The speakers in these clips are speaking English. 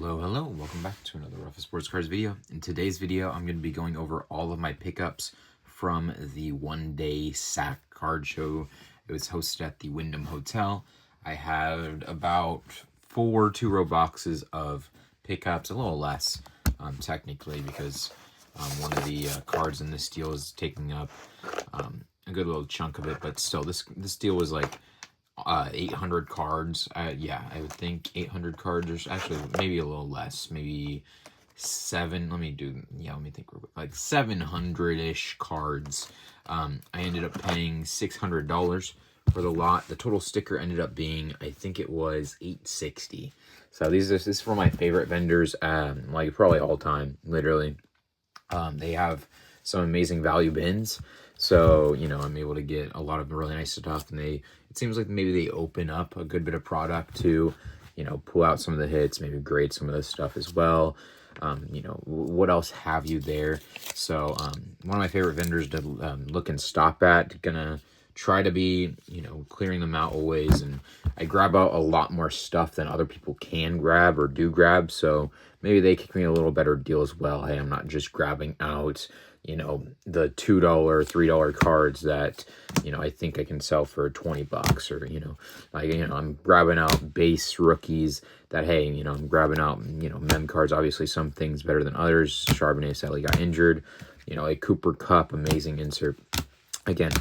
Hello, welcome back to another Ruffa Sports Cards video. In today's video, I'm going to be going over all of my pickups from the one-day SAC card show. It was hosted at the Wyndham Hotel. I had about 4 two-row boxes of pickups, a little less technically, because one of the cards in this deal is taking up a good little chunk of it, but still, this deal was like 800 cards. Yeah, I would think 800 cards, or actually maybe a little less, maybe let me think, like 700-ish cards. I ended up paying $600 for the lot. The total sticker ended up being, I think it was $860. So this is for my favorite vendors, like probably all time, literally. They have some amazing value bins, so I'm able to get a lot of really nice stuff, and it seems like maybe they open up a good bit of product to pull out some of the hits, maybe grade some of this stuff as well. What else have you there? So one of my favorite vendors to look and stop at. Gonna try to be clearing them out always, and I grab out a lot more stuff than other people can grab or do grab, so maybe they kick me a little better deal as well. Hey, I'm not just grabbing out the $2, $3 cards that I think I can sell for 20 bucks, or I'm grabbing out base rookies that, hey, I'm grabbing out mem cards. Obviously some things better than others. Charbonnet sadly got injured. A Cooper Cup, amazing insert. Again,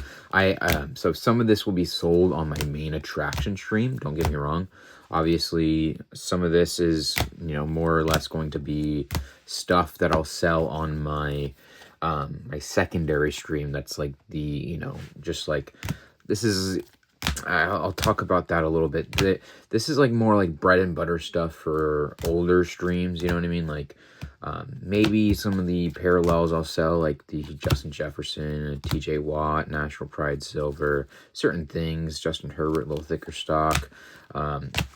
so some of this will be sold on my main attraction stream, don't get me wrong. Obviously some of this is more or less going to be stuff that I'll sell on my my secondary stream. That's like the just like this is, I'll talk about that a little bit. This is like more like bread and butter stuff for older streams, you know what I mean? Like maybe some of the parallels I'll sell, like the Justin Jefferson, TJ Watt, National Pride Silver, certain things, Justin Herbert, a little thicker stock.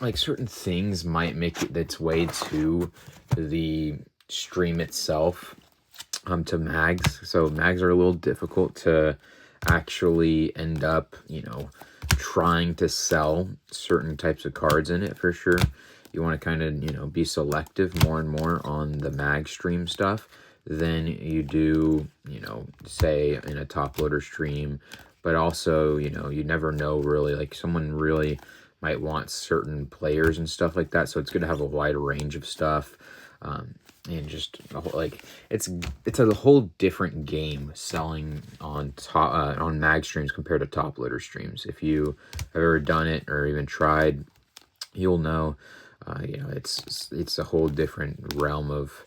Like certain things might make its way to the stream itself, to mags. So mags are a little difficult to actually end up, trying to sell certain types of cards in it, for sure. You want to kind of, be selective more and more on the mag stream stuff than you do, say in a top loader stream. But also, you never know really, like someone really might want certain players and stuff like that. So it's good to have a wide range of stuff. And just like it's a whole different game selling on on mag streams compared to top loader streams. If you have ever done it or even tried, you'll know. It's a whole different realm of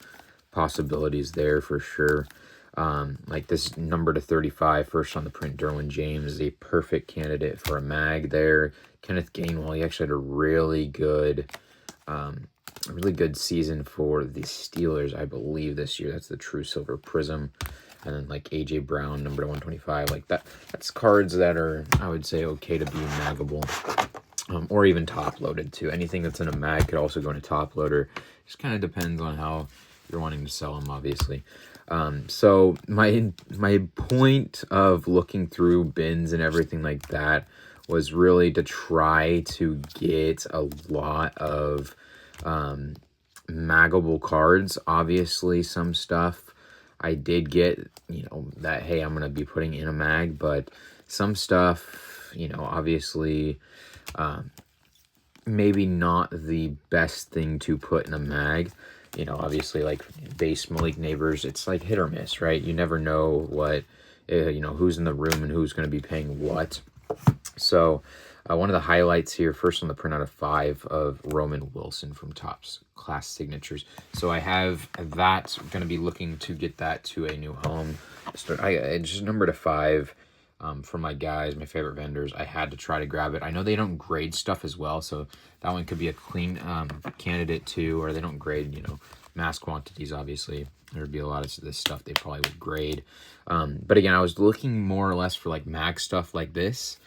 possibilities there, for sure. Like this number to 35, first on the print, Derwin James, is a perfect candidate for a mag there. Kenneth Gainwell, he actually had a really good season for the Steelers, I believe, this year. That's the True Silver Prism. And then like AJ Brown, number to 125, like that's cards that are, I would say, okay to be maggable. Or even top loaded too. Anything that's in a mag could also go in a top loader. Just kind of depends on how you're wanting to sell them, obviously. So my point of looking through bins and everything like that was really to try to get a lot of maggable cards. Obviously some stuff I did get, that, hey, I'm gonna be putting in a mag, but some stuff, obviously maybe not the best thing to put in a mag. Obviously, like base Malik Neighbors, it's like hit or miss, right? You never know what who's in the room and who's going to be paying what. So one of the highlights here, first on the printout of 5 of Roman Wilson from Topps Class Signatures. So I have that, going to be looking to get that to a new home. I just number to 5 for my guys, my favorite vendors. I had to try to grab it. I know they don't grade stuff as well, so that one could be a clean candidate too, or they don't grade, mass quantities, obviously. There'd be a lot of this stuff they probably would grade. But again, I was looking more or less for like mag stuff like this.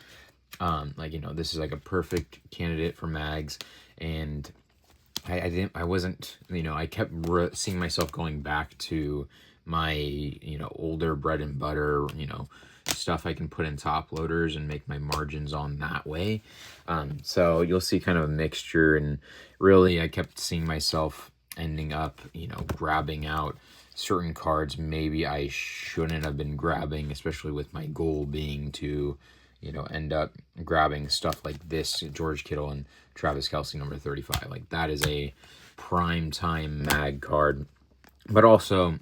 This is like a perfect candidate for mags, and I wasn't, I kept seeing myself going back to my, older bread and butter, stuff I can put in top loaders and make my margins on that way. So you'll see kind of a mixture, and really I kept seeing myself ending up, you know, grabbing out certain cards maybe I shouldn't have been grabbing, especially with my goal being to, you know, end up grabbing stuff like this, George Kittle and Travis Kelce number 35. Like, that is a prime time mag card. But also,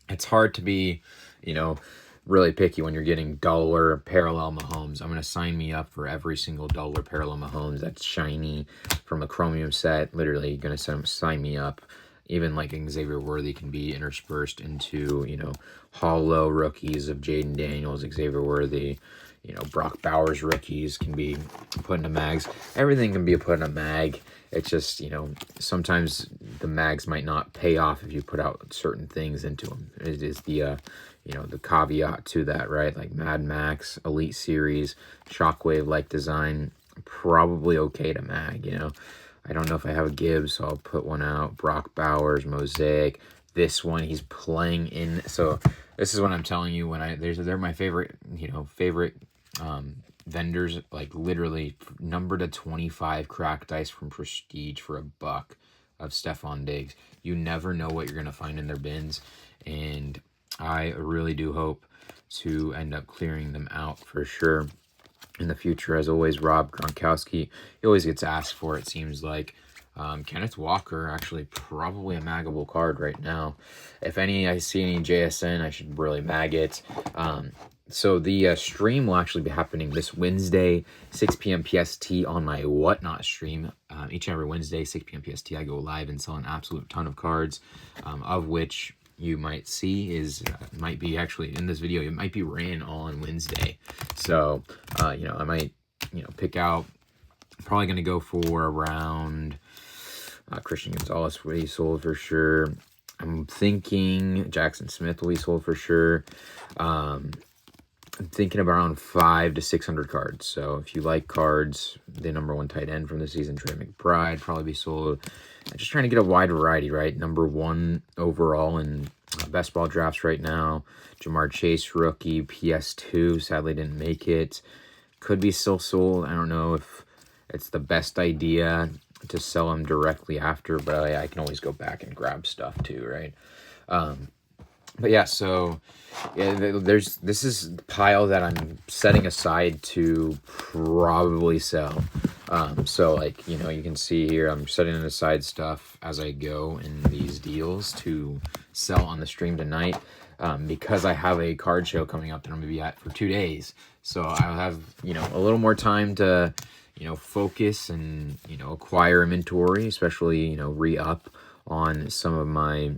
it's hard to be, you know, really picky when you're getting dollar parallel Mahomes. I'm going to sign me up for every single dollar parallel Mahomes that's shiny from a chromium set. Literally going to sign me up. Even like Xavier Worthy can be interspersed into, you know, hollow rookies of Jaden Daniels, Xavier Worthy, you know, Brock Bowers rookies can be put into mags. Everything can be put in a mag. It's just, you know, sometimes the mags might not pay off if you put out certain things into them. It is the, you know, the caveat to that, right? Like Mad Max, Elite Series, Shockwave-like design, probably okay to mag, you know. I don't know if I have a Gibbs, so I'll put one out. Brock Bowers, Mosaic. This one, he's playing in. So this is what I'm telling you. When they're my favorite, you know, vendors. Like literally number to 25 cracked dice from Prestige for $1 of Stephon Diggs. You never know what you're gonna find in their bins, and I really do hope to end up clearing them out for sure in the future. As always, Rob Gronkowski, he always gets asked for, it seems like. Kenneth Walker, actually probably a maggable card right now. If I see any JSN, I should really mag it. So the stream will actually be happening this Wednesday, 6 p.m. PST on my Whatnot stream. Each and every Wednesday, 6 p.m. PST, I go live and sell an absolute ton of cards, of which you might see might be actually in this video, it might be ran on Wednesday. So, you know, I might, you know, pick out, probably going to go for around Christian Gonzalez will be sold for sure. I'm thinking Jackson Smith will be sold for sure. I'm thinking of around 500 to 600 cards. So if you like cards, the #1 tight end from the season, Trey McBride, probably be sold. I'm just trying to get a wide variety, right? #1 overall in best ball drafts right now. Jamar Chase, rookie, PS2, sadly didn't make it. Could be still sold. I don't know if it's the best idea to sell them directly after, but I can always go back and grab stuff too, right? But yeah, so yeah, this is the pile that I'm setting aside to probably sell. So like, you know, you can see here, I'm setting aside stuff as I go in these deals to sell on the stream tonight, because I have a card show coming up that I'm gonna be at for 2 days. So I'll have, you know, a little more time to, you know, focus and, you know, acquire inventory, especially, you know, re-up on some of my,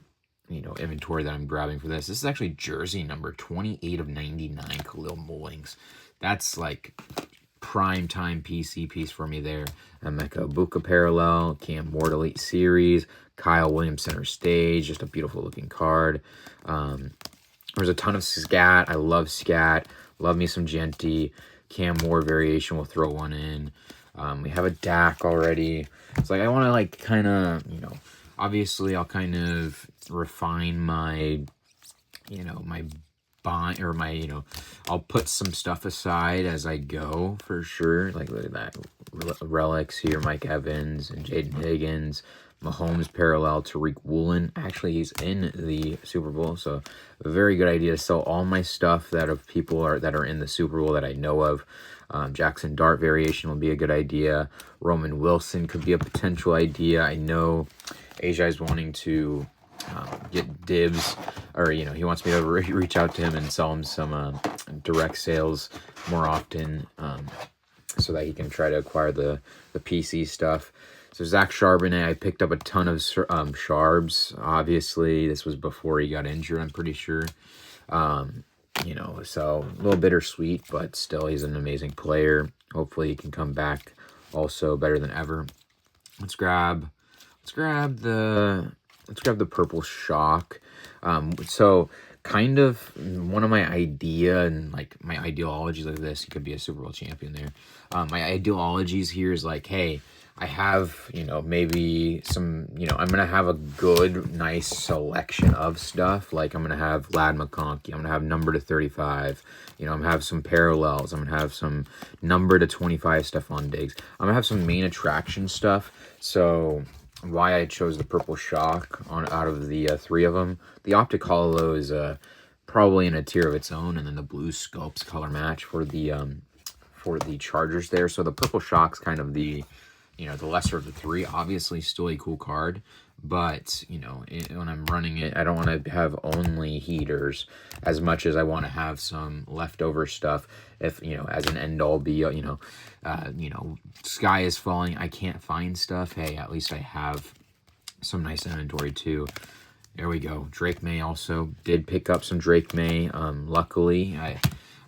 you know, inventory that I'm grabbing for this. This is actually jersey number 28 of 99, Khalil Mullings. That's like prime time PC piece for me there. Emeka Buka parallel, Cam Ward Elite Series, Kyle Williams center stage, just a beautiful looking card. There's a ton of scat. I love scat. Love me some Genty. Cam Ward variation, we'll throw one in. We have a Dak already. It's like I want to like kind of, you know, obviously I'll kind of refine my, you know, my bond or my, you know, I'll put some stuff aside as I go for sure. Like look at that relics here, Mike Evans and Jaden Higgins. Mahomes parallel, Tariq Woolen. Actually, he's in the Super Bowl, so a very good idea to sell all my stuff that of people that are in the Super Bowl that I know of. Jackson Dart variation will be a good idea. Roman Wilson could be a potential idea. I know Asia is wanting to get dibs, or, you know, he wants me to reach out to him and sell him some direct sales more often, so that he can try to acquire the PC stuff. So Zach Charbonnet, I picked up a ton of Charbs. Obviously, this was before he got injured, I'm pretty sure. You know, so a little bittersweet, but still, he's an amazing player. Hopefully, he can come back also better than ever. Let's grab the purple shock. So kind of one of my idea and like my ideologies like this, he could be a Super Bowl champion there. My ideologies here is like, hey, I have, you know, maybe some, you know, I'm going to have a good, nice selection of stuff. Like I'm going to have Lad McConkey. I'm going to have number to 35. You know, I'm going to have some parallels. I'm going to have some number to 25 stuff on Diggs. I'm going to have some main attraction stuff. So why I chose the Purple Shock out of the 3 of them. The Optic Hollow is probably in a tier of its own, and then the Blue Sculpts color match for the Chargers there. So the Purple Shock's kind of the, the lesser of the 3. Obviously, still a cool card, but when I'm running it, I don't want to have only heaters as much as I want to have some leftover stuff. If as an end all be sky is falling, I can't find stuff. Hey, at least I have some nice inventory too. There we go. Drake May also did pick up some Drake May. Luckily,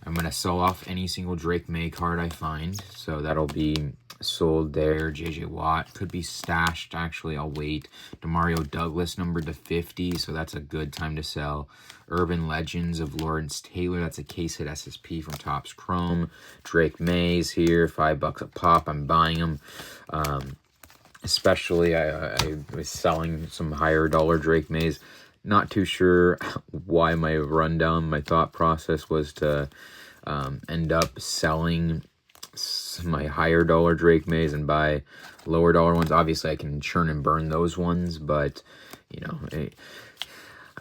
I'm going to sell off any single Drake May card I find. So that'll be sold there. JJ Watt could be stashed. Actually, I'll wait. Demario Douglas numbered to 50. So that's a good time to sell. Urban Legends of Lawrence Taylor. That's a case hit SSP from Topps Chrome. Drake May's here. $5 a pop. I'm buying them. Especially, I was selling some higher dollar Drake Mays. Not too sure why my rundown, my thought process was to end up selling my higher dollar Drake Mays and buy lower dollar ones. Obviously, I can churn and burn those ones, but,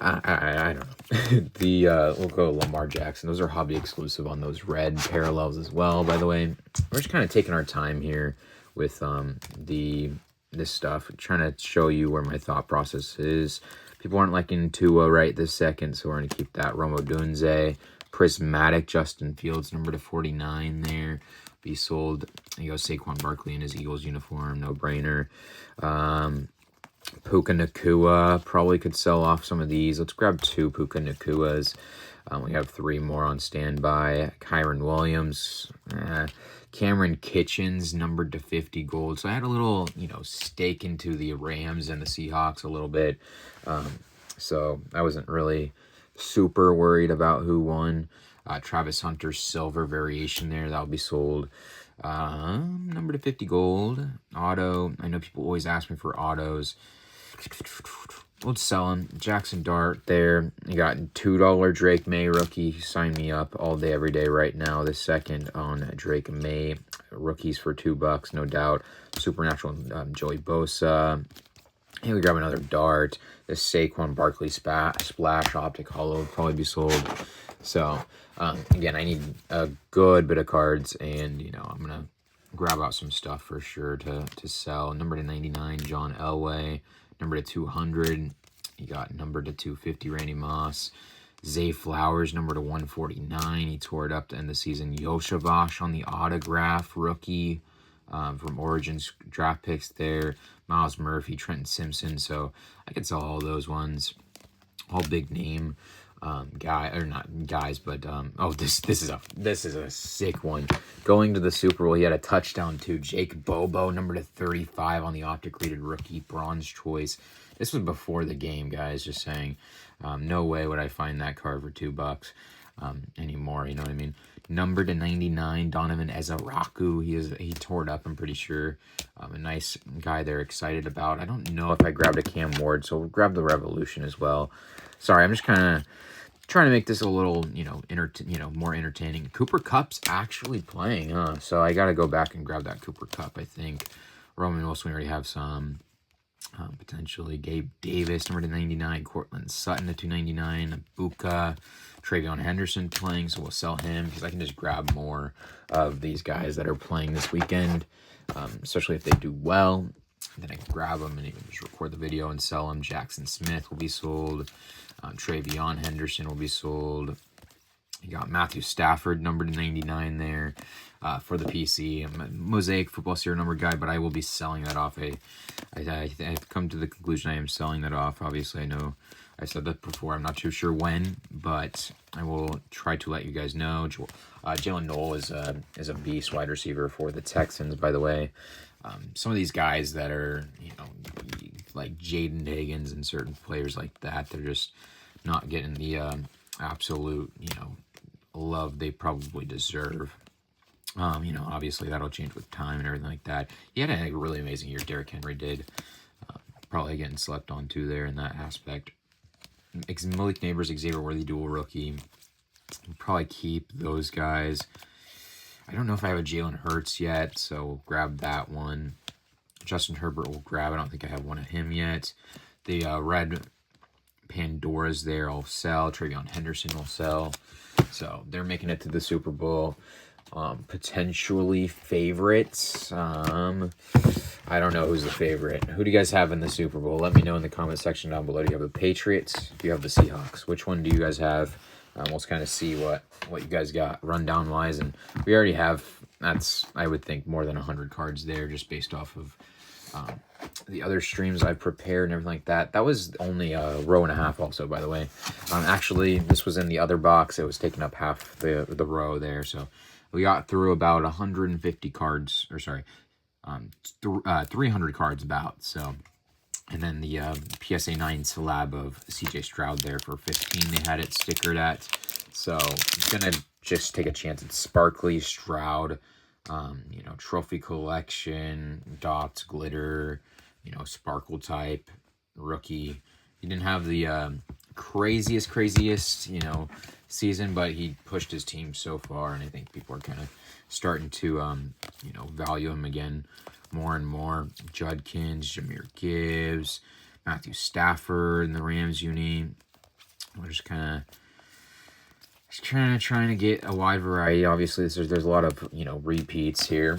I don't know. We'll go Lamar Jackson. Those are hobby exclusive on those red parallels as well, by the way. We're just kind of taking our time here with this stuff, trying to show you where my thought process is. People aren't liking Tua right this second, so we're going to keep that. Romo Dunze, Prismatic Justin Fields, number to 49 there. Be sold. You go Saquon Barkley in his Eagles uniform, no brainer. Puka Nakua, probably could sell off some of these. Let's grab 2 Puka Nakuas. We have 3 more on standby. Kyron Williams, Cameron Kitchens, numbered to 50 gold. So I had a little, stake into the Rams and the Seahawks a little bit. So I wasn't really super worried about who won. Travis Hunter's silver variation there, that'll be sold. Number to 50 gold. Auto. I know people always ask me for autos. We'll sell him. Jackson Dart there. You got $2 Drake May rookie. Sign me up all day, every day right now. This second on Drake May. Rookies for $2, no doubt. Supernatural Joey Bosa. Here we grab another Dart. This Saquon Barkley Splash Optic Hollow would probably be sold. So, again, I need a good bit of cards, and, I'm going to grab out some stuff for sure to sell. Number to 99, John Elway. Number to 200, you got number to 250, Randy Moss. Zay Flowers, number to 149. He tore it up to end the season. Yoshavash on the autograph, rookie from Origins draft picks there. Miles Murphy, Trenton Simpson. So I could sell all those ones. All big name guys, but this is a sick one. Going to the Super Bowl, he had a touchdown too. Jake Bobo, number to 35 on the optic rated rookie bronze choice. This was before the game, guys. Just saying, no way would I find that card for $2 anymore. You know what I mean? Number to 99, Donovan Ezaraku. He tore it up, I'm pretty sure. A nice guy they're excited about. I don't know if I grabbed a Cam Ward, so we'll grab the Revolution as well. Sorry, I'm just kind of trying to make this a little, more entertaining. Cooper Kupp's actually playing, huh? So I got to go back and grab that Cooper Kupp, I think. Roman Wilson, we already have some. Potentially Gabe Davis, number to 99. Cortland Sutton to 299. Buka, Travion Henderson playing, so we'll sell him because I can just grab more of these guys that are playing this weekend, especially if they do well. Then I can grab them and even just record the video and sell them. Jackson Smith will be sold. Travion Henderson will be sold. You got Matthew Stafford, number to 99 there for the PC. I'm a Mosaic Football Serial number guy, but I will be selling that off. I've come to the conclusion I am selling that off. Obviously, I know I said that before. I'm not too sure when, but I will try to let you guys know. Jalen Noel is a beast wide receiver for the Texans, by the way. Some of these guys that are, like Jaden Higgins and certain players like that, they're just not getting the absolute, love they probably deserve. Obviously that'll change with time and everything like that. He had a really amazing year. Derrick Henry did. Probably getting slept on too there in that aspect. Malik Neighbors, Xavier Worthy dual rookie. Probably keep those guys. I don't know if I have a Jalen Hurts yet, so grab that one. Justin Herbert will grab. I don't think I have one of him yet. The red Pandora's there. I'll sell. Travion Henderson will sell. So they're making it to the Super Bowl. Potentially favorites. I don't know who's the favorite. Who do you guys have in the Super Bowl? Let me know in the comment section down below. Do you have the Patriots? Do you have the Seahawks? Which one do you guys have? We'll kind of see what you guys got rundown wise. And we already have, that's, I would think, more than 100 cards there just based off of the other streams I've prepared and everything like that. That was only a row and a half also, by the way. Actually, this was in the other box. It was taking up half the row there. So we got through about 150 cards, or sorry, 300 cards about. So, and then the PSA 9 slab of CJ Stroud there for 15. They had it stickered at. So I'm gonna just take a chance at Sparkly Stroud. You know, trophy collection, dots, glitter, you know, sparkle type, rookie. He didn't have the craziest, you know, season, but he pushed his team so far, and I think people are kind of starting to, you know, value him again more and more. Judkins, Jahmyr Gibbs, Matthew Stafford in the Rams uni. We're just kind of trying to get a wide variety. Obviously, there's a lot of, you know, repeats here.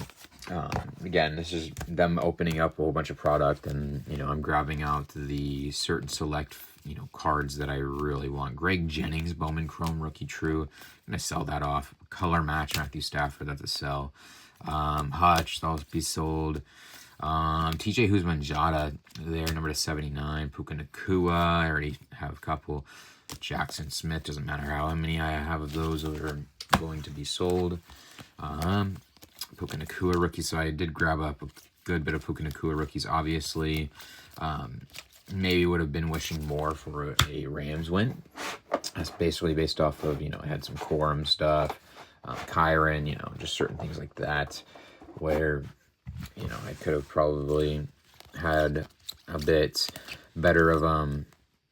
Again, this is them opening up a whole bunch of product, and, you know, I'm grabbing out the certain select, you know, cards that I really want. Greg Jennings, Bowman Chrome, Rookie True. I'm going to sell that off. Color Match, Matthew Stafford, that's a sell. Hutch, that'll be sold. TJ Huzmanjada there, number to 79. Puka Nacua, I already have a couple. Jackson Smith, doesn't matter how many I have of those are going to be sold. Puka Nacua rookies, so I did grab up a good bit of Puka Nacua rookies, obviously. Maybe would have been wishing more for a Rams win. That's basically based off of, you know, I had some Quorum stuff, Kyron, you know, just certain things like that, where, you know, I could have probably had a bit better of,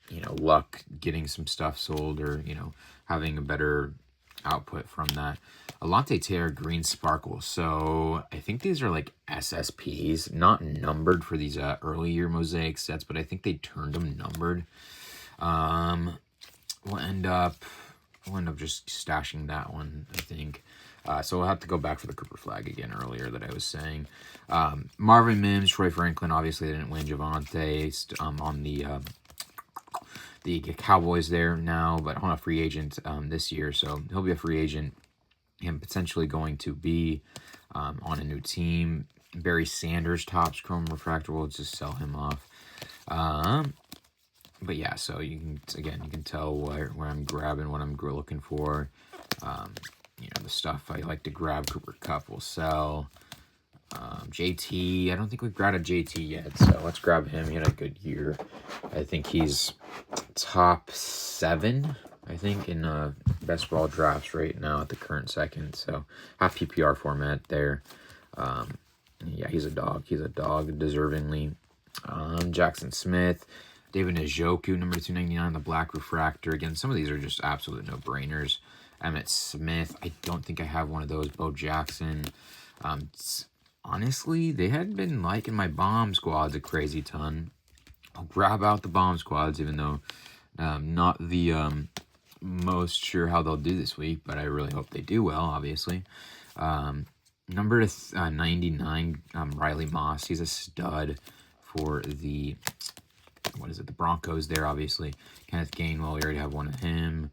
you know, luck getting some stuff sold, or, you know, having a better output from that. Alante Taylor Green Sparkle. So I think these are like SSPs, not numbered for these early year mosaic sets, but I think they turned them numbered. We'll end up just stashing that one, I think. So we'll have to go back for the Cooper Flag again earlier that I was saying. Marvin Mims, Troy Franklin, obviously they didn't win. Javonte on the Cowboys there now, but on a free agent this year, so he'll be a free agent and potentially going to be on a new team. Barry Sanders, Topps Chrome Refractor, we'll just sell him off. But yeah, so you can tell where I'm grabbing, what I'm looking for. You know, the stuff I like to grab. Cooper Kupp will sell. JT, I don't think we've grabbed a JT yet, so let's grab him. He had a good year. I think he's top 7, I think, in best ball drafts right now at the current second. So half PPR format there. Yeah, he's a dog. He's a dog, deservingly. Jackson Smith, David Njoku, number 299, the black refractor. Again, some of these are just absolute no-brainers. Emmitt Smith, I don't think I have one of those. Bo Jackson. Honestly, they had been liking my bomb squads a crazy ton. I'll grab out the bomb squads, even though not the most sure how they'll do this week, but I really hope they do well, obviously. Number 99, Riley Moss. He's a stud for the, the Broncos there, obviously. Kenneth Gainwell, we already have one of him.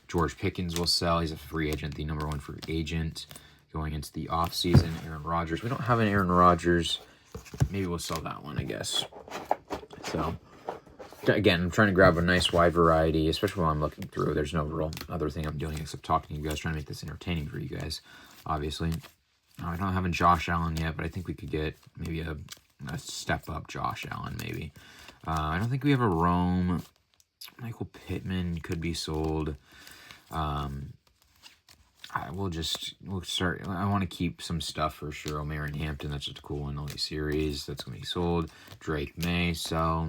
George Pickens will sell. He's a free agent, the number 1 free agent going into the offseason. Aaron Rodgers. We don't have an Aaron Rodgers. Maybe we'll sell that one, I guess. So, again, I'm trying to grab a nice wide variety, especially while I'm looking through. There's no real other thing I'm doing except talking to you guys, trying to make this entertaining for you guys, obviously. I don't have a Josh Allen yet, but I think we could get maybe a step-up Josh Allen, maybe. I don't think we have a Rome. Michael Pittman could be sold. We'll start. I want to keep some stuff for sure. O'Marion Hampton, that's just a cool one. Only series that's going to be sold. Drake May, so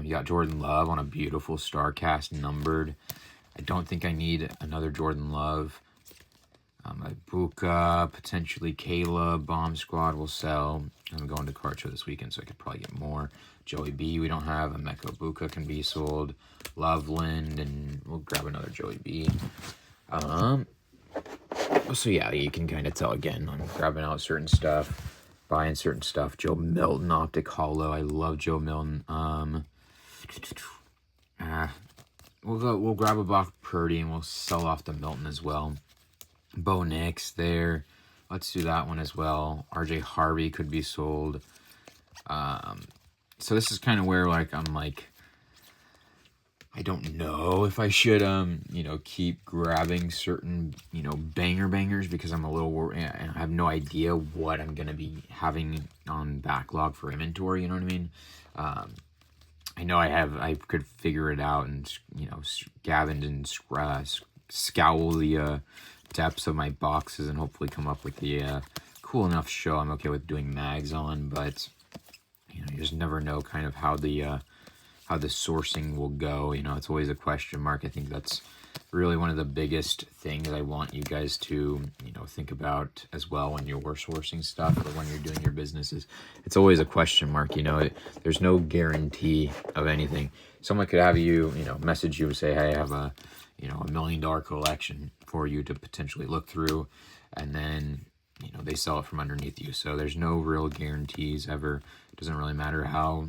you got Jordan Love on a beautiful StarCast numbered. I don't think I need another Jordan Love. Ibuka, potentially Caleb, Bomb Squad will sell. I'm going to card show this weekend, so I could probably get more. Joey B we don't have. Emeka Buka can be sold. Loveland, and we'll grab another Joey B. So yeah, you can kind of tell again. I'm grabbing out certain stuff, buying certain stuff. Joe Milton, Optic Hollow. I love Joe Milton. We'll grab a Bach Purdy and we'll sell off the Milton as well. Bo Nix there. Let's do that one as well. RJ Harvey could be sold. So this is kind of where like I'm like, I don't know if I should keep grabbing certain bangers because I'm a little worried and I have no idea what I'm gonna be having on backlog for inventory. You know what I mean? I know I could figure it out and scavenge and scowl the depths of my boxes and hopefully come up with the cool enough show I'm okay with doing mags on, but you just never know kind of how the sourcing will go. It's always a question mark. I think that's really one of the biggest things I want you guys to think about as well when you're sourcing stuff or when you're doing your businesses. It's always a question mark. There's no guarantee of anything. Someone could have you message you and say, hey, I have a $1 million collection for you to potentially look through, and then they sell it from underneath you. So there's no real guarantees ever. It doesn't really matter how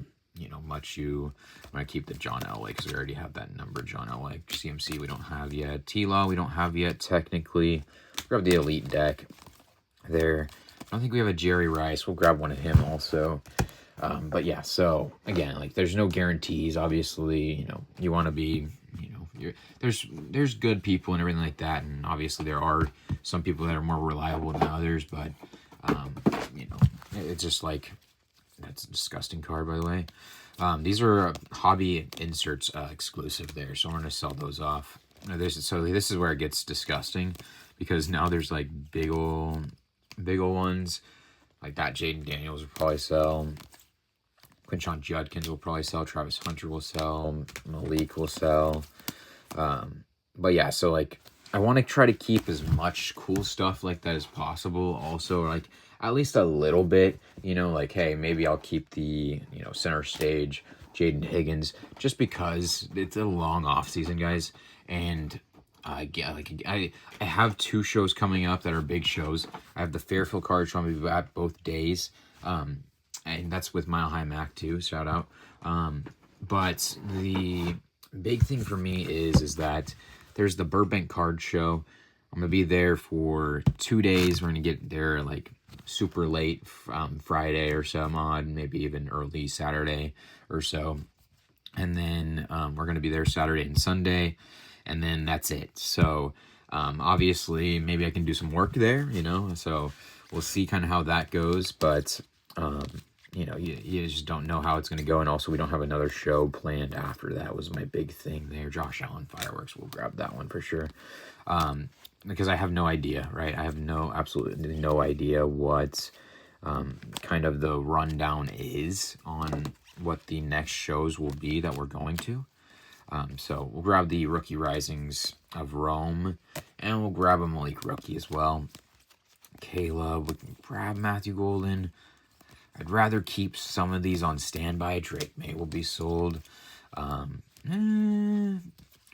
much you want to keep the John L.A. because we already have that number. John L.A. CMC we don't have yet. T-Law we don't have yet technically. Grab the Elite deck there. I don't think we have a Jerry Rice. We'll grab one of him also. But yeah, so again, like there's no guarantees. Obviously, you want to be, there's good people and everything like that, and obviously there are some people that are more reliable than others. But it's just like, that's a disgusting card, by the way. These are hobby inserts exclusive there, so I'm gonna sell those off. This is where it gets disgusting because now there's like big ol' ones like that. Jaden Daniels will probably sell. Quinshon Judkins will probably sell. Travis Hunter will sell. Malik will sell. But yeah, so like I want to try to keep as much cool stuff like that as possible. Also, like at least a little bit, like, hey, maybe I'll keep the, center stage Jaden Higgins just because it's a long off season, guys. And I have 2 shows coming up that are big shows. I have the Fairfield card show. I'll be at both days. And that's with Mile High Mac too. Shout out. But the big thing for me is that there's the Burbank card show. I'm gonna be there for 2 days. We're gonna get there like super late Friday or some odd, maybe even early Saturday or so, and then we're gonna be there Saturday and Sunday, and then that's it. So obviously maybe I can do some work there, so we'll see kind of how that goes. But you just don't know how it's going to go. And also we don't have another show planned after that was my big thing there. Josh Allen Fireworks, we'll grab that one for sure. Because I have no idea, right? I have absolutely no idea what kind of the rundown is on what the next shows will be that we're going to. So we'll grab the Rookie Risings of Rome, and we'll grab a Malik Rookie as well. Caleb, we can grab Matthew Golden. I'd rather keep some of these on standby. Drake May will be sold.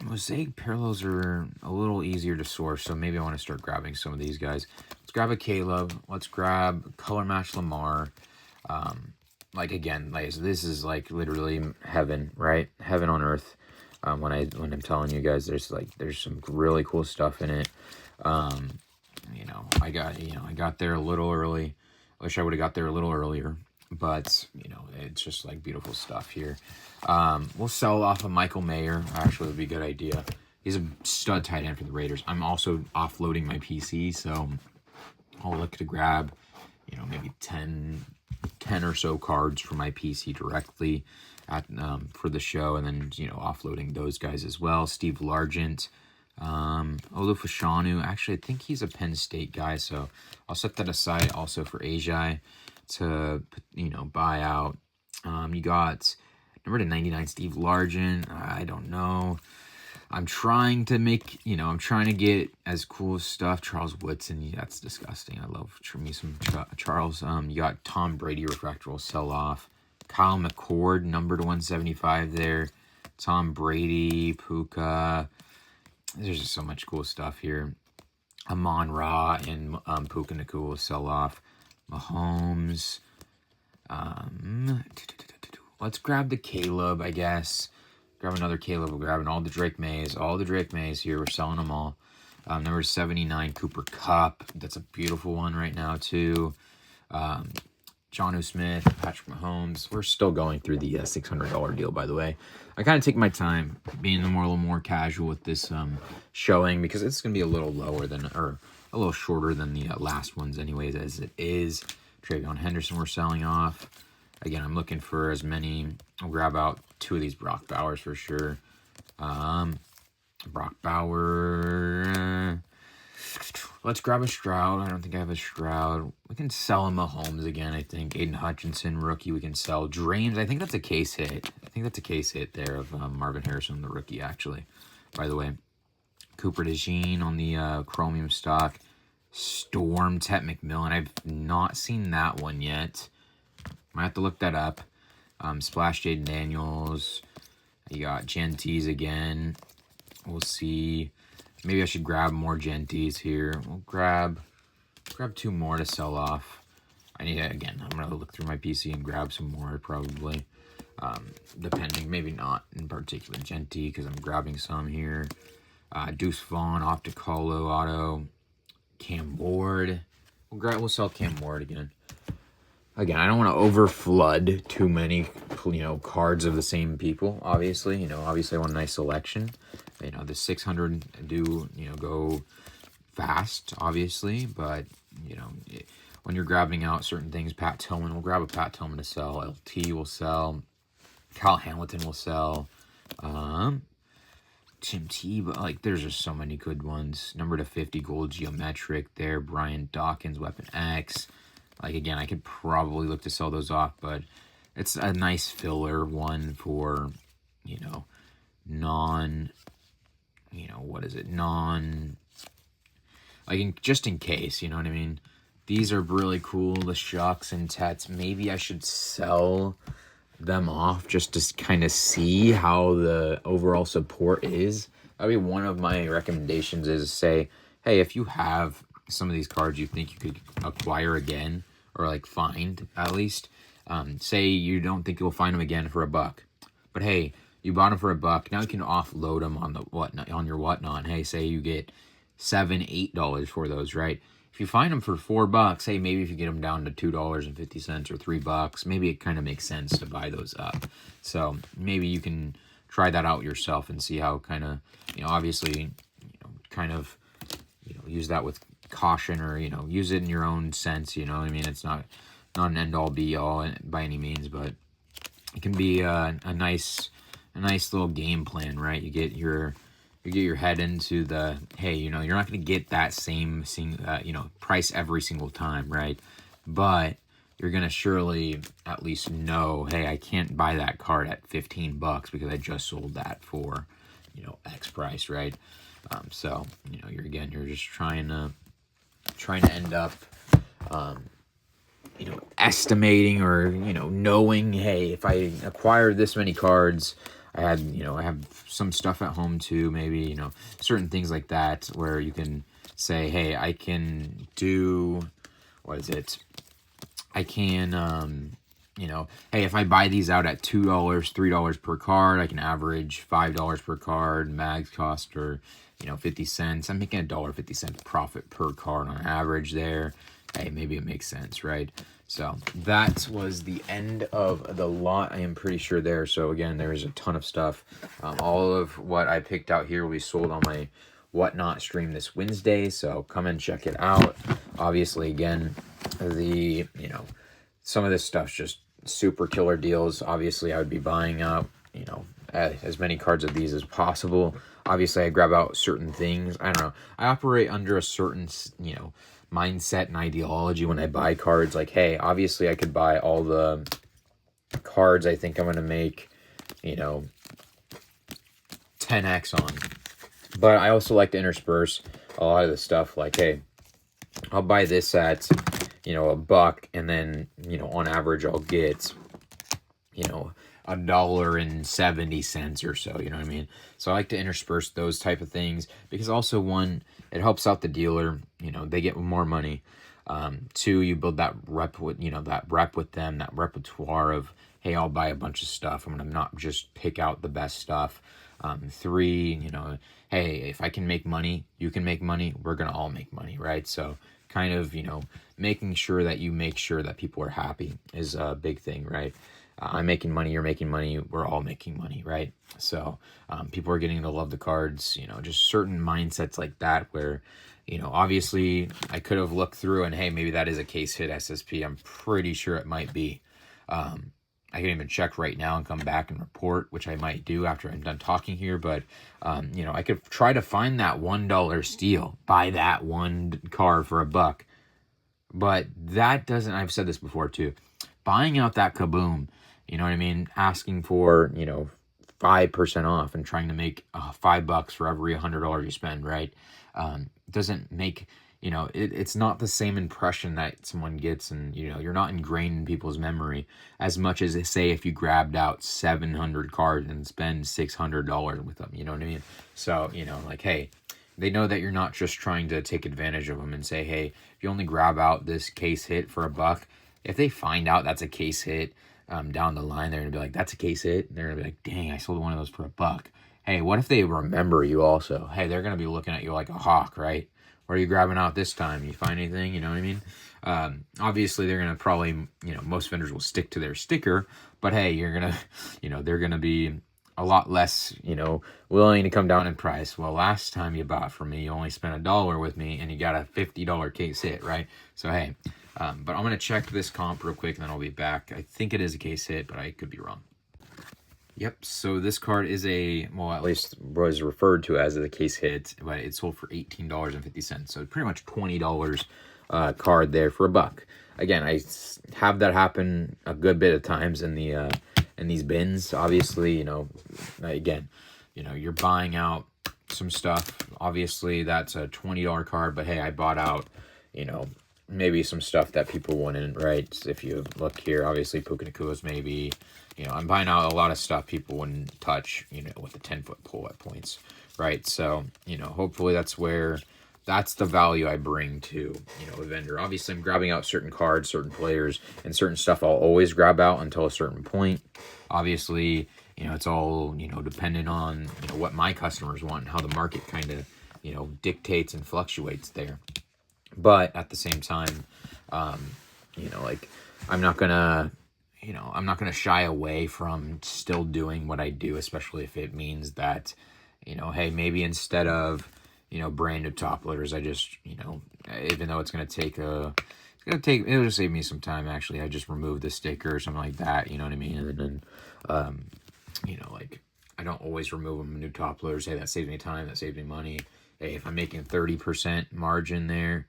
Mosaic Parallels are a little easier to source, so maybe I want to start grabbing some of these guys. Let's grab a Caleb. Let's grab Color Match Lamar. This is like literally heaven, right? Heaven on earth. When I'm telling you guys, there's some really cool stuff in it. I got there a little early. Wish I would have got there a little earlier, but it's just like beautiful stuff here. We'll sell off of Michael Mayer. Actually, would be a good idea. He's a stud tight end for the Raiders. I'm also offloading my PC, so I'll look to grab, maybe 10 or so cards for my PC directly for the show, and then offloading those guys as well. Steve Largent. Olufashanu, actually I think he's a Penn State guy, so I'll set that aside also for Ajay to buy out. You got number 99 Steve Largent. I don't know. I'm trying to make, I'm trying to get as cool stuff. Charles Woodson, that's disgusting. I love me some Charles. You got Tom Brady refractor will sell off. Kyle McCord, number to 175 there. Tom Brady, Puka. There's just so much cool stuff here. Amon Ra and Puka Nakua will sell off. Mahomes. Let's grab the Caleb, I guess. Grab another Caleb. We're grabbing all the Drake Mays. All the Drake Mays here. We're selling them all. Number 79, Cooper Kupp. That's a beautiful one right now, too. Jonnu Smith, Patrick Mahomes. We're still going through the $600 deal, by the way. I kind of take my time being a little more casual with this showing because it's going to be a little lower than, or a little shorter than the last ones anyways, as it is. Travion Henderson we're selling off. Again, I'm looking for as many. I'll grab out 2 of these Brock Bowers for sure. Brock Bauer. Let's grab a Stroud. I don't think I have a Stroud. We can sell him Mahomes again, I think. Aiden Hutchinson, rookie, we can sell. Dreams, I think that's a case hit. I think that's a case hit there of Marvin Harrison, the rookie, actually. By the way, Cooper DeJean on the Chromium stock. Storm, Tet McMillan. I've not seen that one yet. Might have to look that up. Splash Jaden Daniels. You got Genties again. We'll see. Maybe I should grab more Genties here. We'll grab 2 more to sell off. I need to, again, I'm going to look through my PC and grab some more probably. Depending, maybe not in particular Genty because I'm grabbing some here. Deuce Vaughn, Opticolo, Auto. Cam Ward. We'll sell Cam Ward again. Again, I don't want to overflood too many, cards of the same people, obviously. Obviously I want a nice selection. The 600 do, go fast, obviously. But, when you're grabbing out certain things, Pat Tillman, we'll grab a Pat Tillman to sell. LT will sell. Kyle Hamilton will sell. Tim Tebow, there's just so many good ones. Number to 50, gold geometric there. Brian Dawkins, Weapon X. Again, I could probably look to sell those off, but it's a nice filler one for, just in case, you know what I mean? These are really cool, the Shucks and Tets. Maybe I should sell them off just to kind of see how the overall support is. That'd be one of my recommendations is say, hey, if you have some of these cards you think you could acquire again, or find at least, say you don't think you'll find them again for $1, but hey, you bought them for $1. Now you can offload them on your whatnot. Hey, say you get $7, $8 for those, right? If you find them for $4, hey, maybe if you get them down to $2.50 or $3, maybe it kind of makes sense to buy those up. So maybe you can try that out yourself and see how kind of, obviously, use that with caution, or use it in your own sense. What I mean, it's not an end all be all by any means, but it can be a nice little game plan, right? You get your head into the, hey, you're not going to get that same price every single time, right? But you're going to surely at least know, hey, I can't buy that card at $15 because I just sold that for X price, right? So you're just trying to end up estimating or knowing, hey, if I acquire this many cards, I have some stuff at home too, maybe certain things like that where you can say, hey, I can do, I can hey, if I buy these out at $2, $3 per card, I can average $5 per card. Mags cost or 50 cents. I'm making $1.50 profit per card on average there. Hey, maybe it makes sense, right? So that was the end of the lot, I am pretty sure there. So again, there's a ton of stuff. All of what I picked out here will be sold on my Whatnot stream this Wednesday, so come and check it out. Obviously, again, the some of this stuff's just super killer deals. Obviously, I would be buying up as many cards of these as possible. Obviously, I grab out certain things. I don't know. I operate under a certain mindset and ideology when I buy cards. Like, hey, obviously, I could buy all the cards I think I'm going to make 10x on. But I also like to intersperse a lot of the stuff. Like, hey, I'll buy this at, you know, $1, and then, you know, on average I'll get, you know, $1.70 or so, you know what I mean? So I like to intersperse those type of things, because also, one, it helps out the dealer, you know, they get more money. Two, you build that rep with, you know, that rep with them, that repertoire of, hey, I'll buy a bunch of stuff. I'm gonna not just pick out the best stuff. Three, you know, hey, if I can make money, you can make money, we're gonna all make money, right? So kind of, you know, making sure that you make sure that people are happy is a big thing, right? I'm making money, you're making money, we're all making money, right? So people are getting to love the cards, you know, just certain mindsets like that where, you know, obviously I could have looked through and, hey, maybe that is a case hit SSP. I'm pretty sure it might be. I can even check right now and come back and report, which I might do after I'm done talking here. But, you know, I could try to find that $1 steal, buy that one card for $1. But that doesn't, I've said this before too, buying out that kaboom, you know what I mean? Asking for, you know, 5% off and trying to make $5 for every $100 you spend, right? Doesn't make, you know, it's not the same impression that someone gets, and, you know, you're not ingrained in people's memory as much as, say, if you grabbed out 700 cards and spend $600 with them, you know what I mean? So, you know, like, hey, they know that you're not just trying to take advantage of them and say, hey, if you only grab out this case hit for $1, if they find out that's a case hit, down the line, they're gonna be like, that's a case hit. They're gonna be like, dang, I sold one of those for $1. Hey, what if they remember you also? Hey, they're gonna be looking at you like a hawk, right? What are you grabbing out this time? You find anything? You know what I mean? Obviously, they're gonna probably, you know, most vendors will stick to their sticker, but hey, you're gonna, you know, they're gonna be a lot less, you know, willing to come down in price. Well, last time you bought from me, you only spent $1 with me, and you got a $50 case hit, right? So hey. But I'm going to check this comp real quick, and then I'll be back. I think it is a case hit, but I could be wrong. Yep, so this card is a, well, at least was referred to as a case hit, but it sold for $18.50. So pretty much $20 card there for $1. Again, I have that happen a good bit of times in the in these bins. Obviously, you know, again, you know, you're buying out some stuff. Obviously, that's a $20 card, but hey, I bought out, you know, maybe some stuff that people wouldn't, right? If you look here, obviously Puka maybe, you know, I'm buying out a lot of stuff people wouldn't touch, you know, with a 10-foot pole at points, right? So, you know, hopefully that's the value I bring to, you know, a vendor. Obviously, I'm grabbing out certain cards, certain players, and certain stuff I'll always grab out until a certain point. Obviously, you know, it's all, you know, dependent on, you know, what my customers want and how the market kind of, you know, dictates and fluctuates there. But at the same time, you know, like, I'm not gonna shy away from still doing what I do, especially if it means that, you know, hey, maybe instead of, you know, brand new top loaders, I just, you know, even though it'll save me some time, actually, I just remove the sticker or something like that, you know what I mean? And then, you know, like, I don't always remove them new top loaders. Hey, that saves me time, that saves me money. Hey, if I'm making 30% margin there,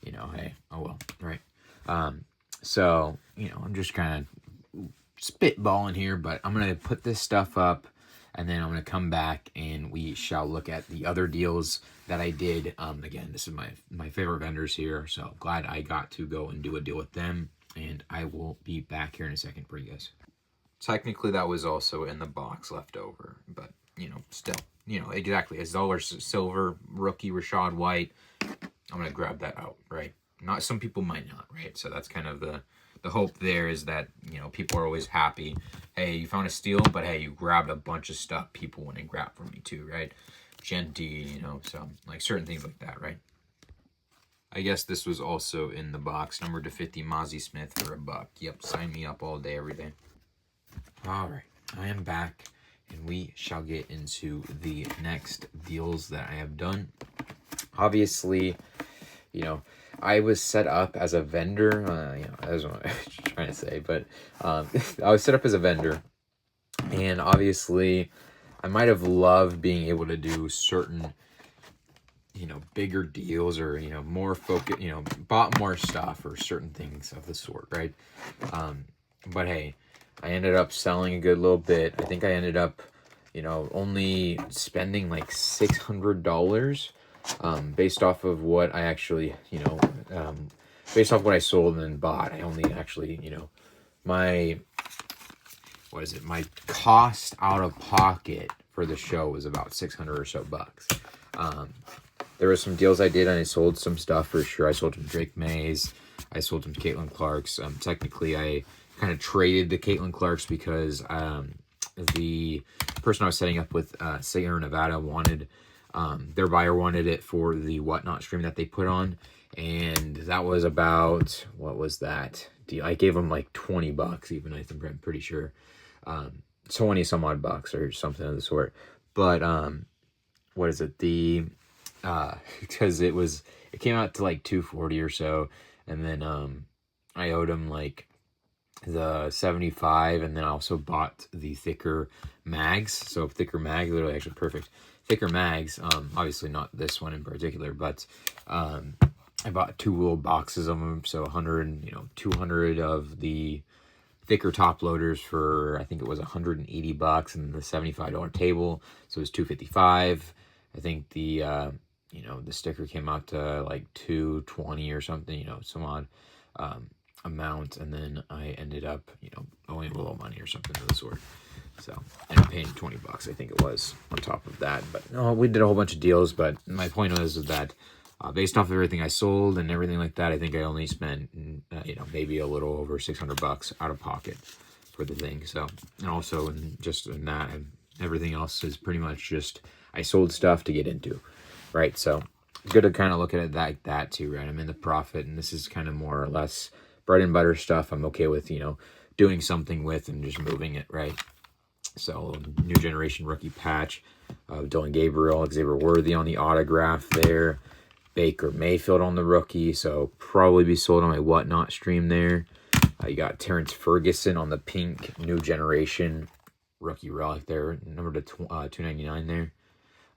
you know, hey, oh well, right? So, you know, I'm just kind of spitballing here, but I'm going to put this stuff up, and then I'm going to come back and we shall look at the other deals that I did. Again, this is my favorite vendors here, so glad I got to go and do a deal with them, and I will be back here in a second for you guys. Technically, that was also in the box left over, but, you know, still, you know, exactly. $1 silver rookie Rashad White. I'm going to grab that out, right? Not, some people might not, right? So that's kind of the hope there, is that, you know, people are always happy. Hey, you found a steal, but hey, you grabbed a bunch of stuff people wouldn't grab from me too, right? Genty, you know, so like certain things like that, right? I guess this was also in the box, number to 50, Mozzie Smith for $1. Yep, sign me up all day, every day. All right, I am back, and we shall get into the next deals that I have done. Obviously, you know, I was set up as a vendor, you know, that's what I was trying to say, but I was set up as a vendor, and obviously I might have loved being able to do certain, you know, bigger deals, or, you know, more focus, you know, bought more stuff or certain things of the sort, right? But hey, I ended up selling a good little bit. I think I ended up, you know, only spending like $600 based off of what I actually, you know, based off what I sold and then bought. I only actually, you know, my cost out of pocket for the show was about 600 or so bucks. There were some deals I did, and I sold some stuff for sure. I sold some Drake Mays. I sold some Caitlin Clarks. Technically, I kind of traded the Caitlin Clarks because the person I was setting up with, Sierra Nevada, wanted, their buyer wanted it for the Whatnot stream that they put on. And that was about, what was that deal? I gave them like 20 bucks even, I think, I'm pretty sure. 20 some odd bucks or something of the sort. But, what is it? Because it came out to like 240 or so. And then, I owed them like the 75, and then I also bought the thicker mags. So thicker mags, literally actually perfect. Thicker mags, obviously not this one in particular, but, I bought 2 little boxes of them, so 100, you know, 200 of the thicker top loaders for, I think it was 180 bucks, and the $75 table, so it was 255. I think the you know, the sticker came out to like 220 or something, you know, some odd amount, and then I ended up, you know, owing a little money or something of the sort. So I ended up paying 20 bucks, I think it was, on top of that. But no, we did a whole bunch of deals. But my point was that based off of everything I sold and everything like that, I think I only spent, you know, maybe a little over 600 bucks out of pocket for the thing. So, and also just in that, everything else is pretty much just I sold stuff to get into, right? So good to kind of look at it like that too, right? I'm in the profit, and this is kind of more or less bread and butter stuff I'm okay with, you know, doing something with and just moving it, right? So new generation rookie patch, Dylan Gabriel, Xavier Worthy on the autograph there, Baker Mayfield on the rookie, so probably be sold on my Whatnot stream there. You got Terrence Ferguson on the pink new generation rookie relic there, number to 299 there.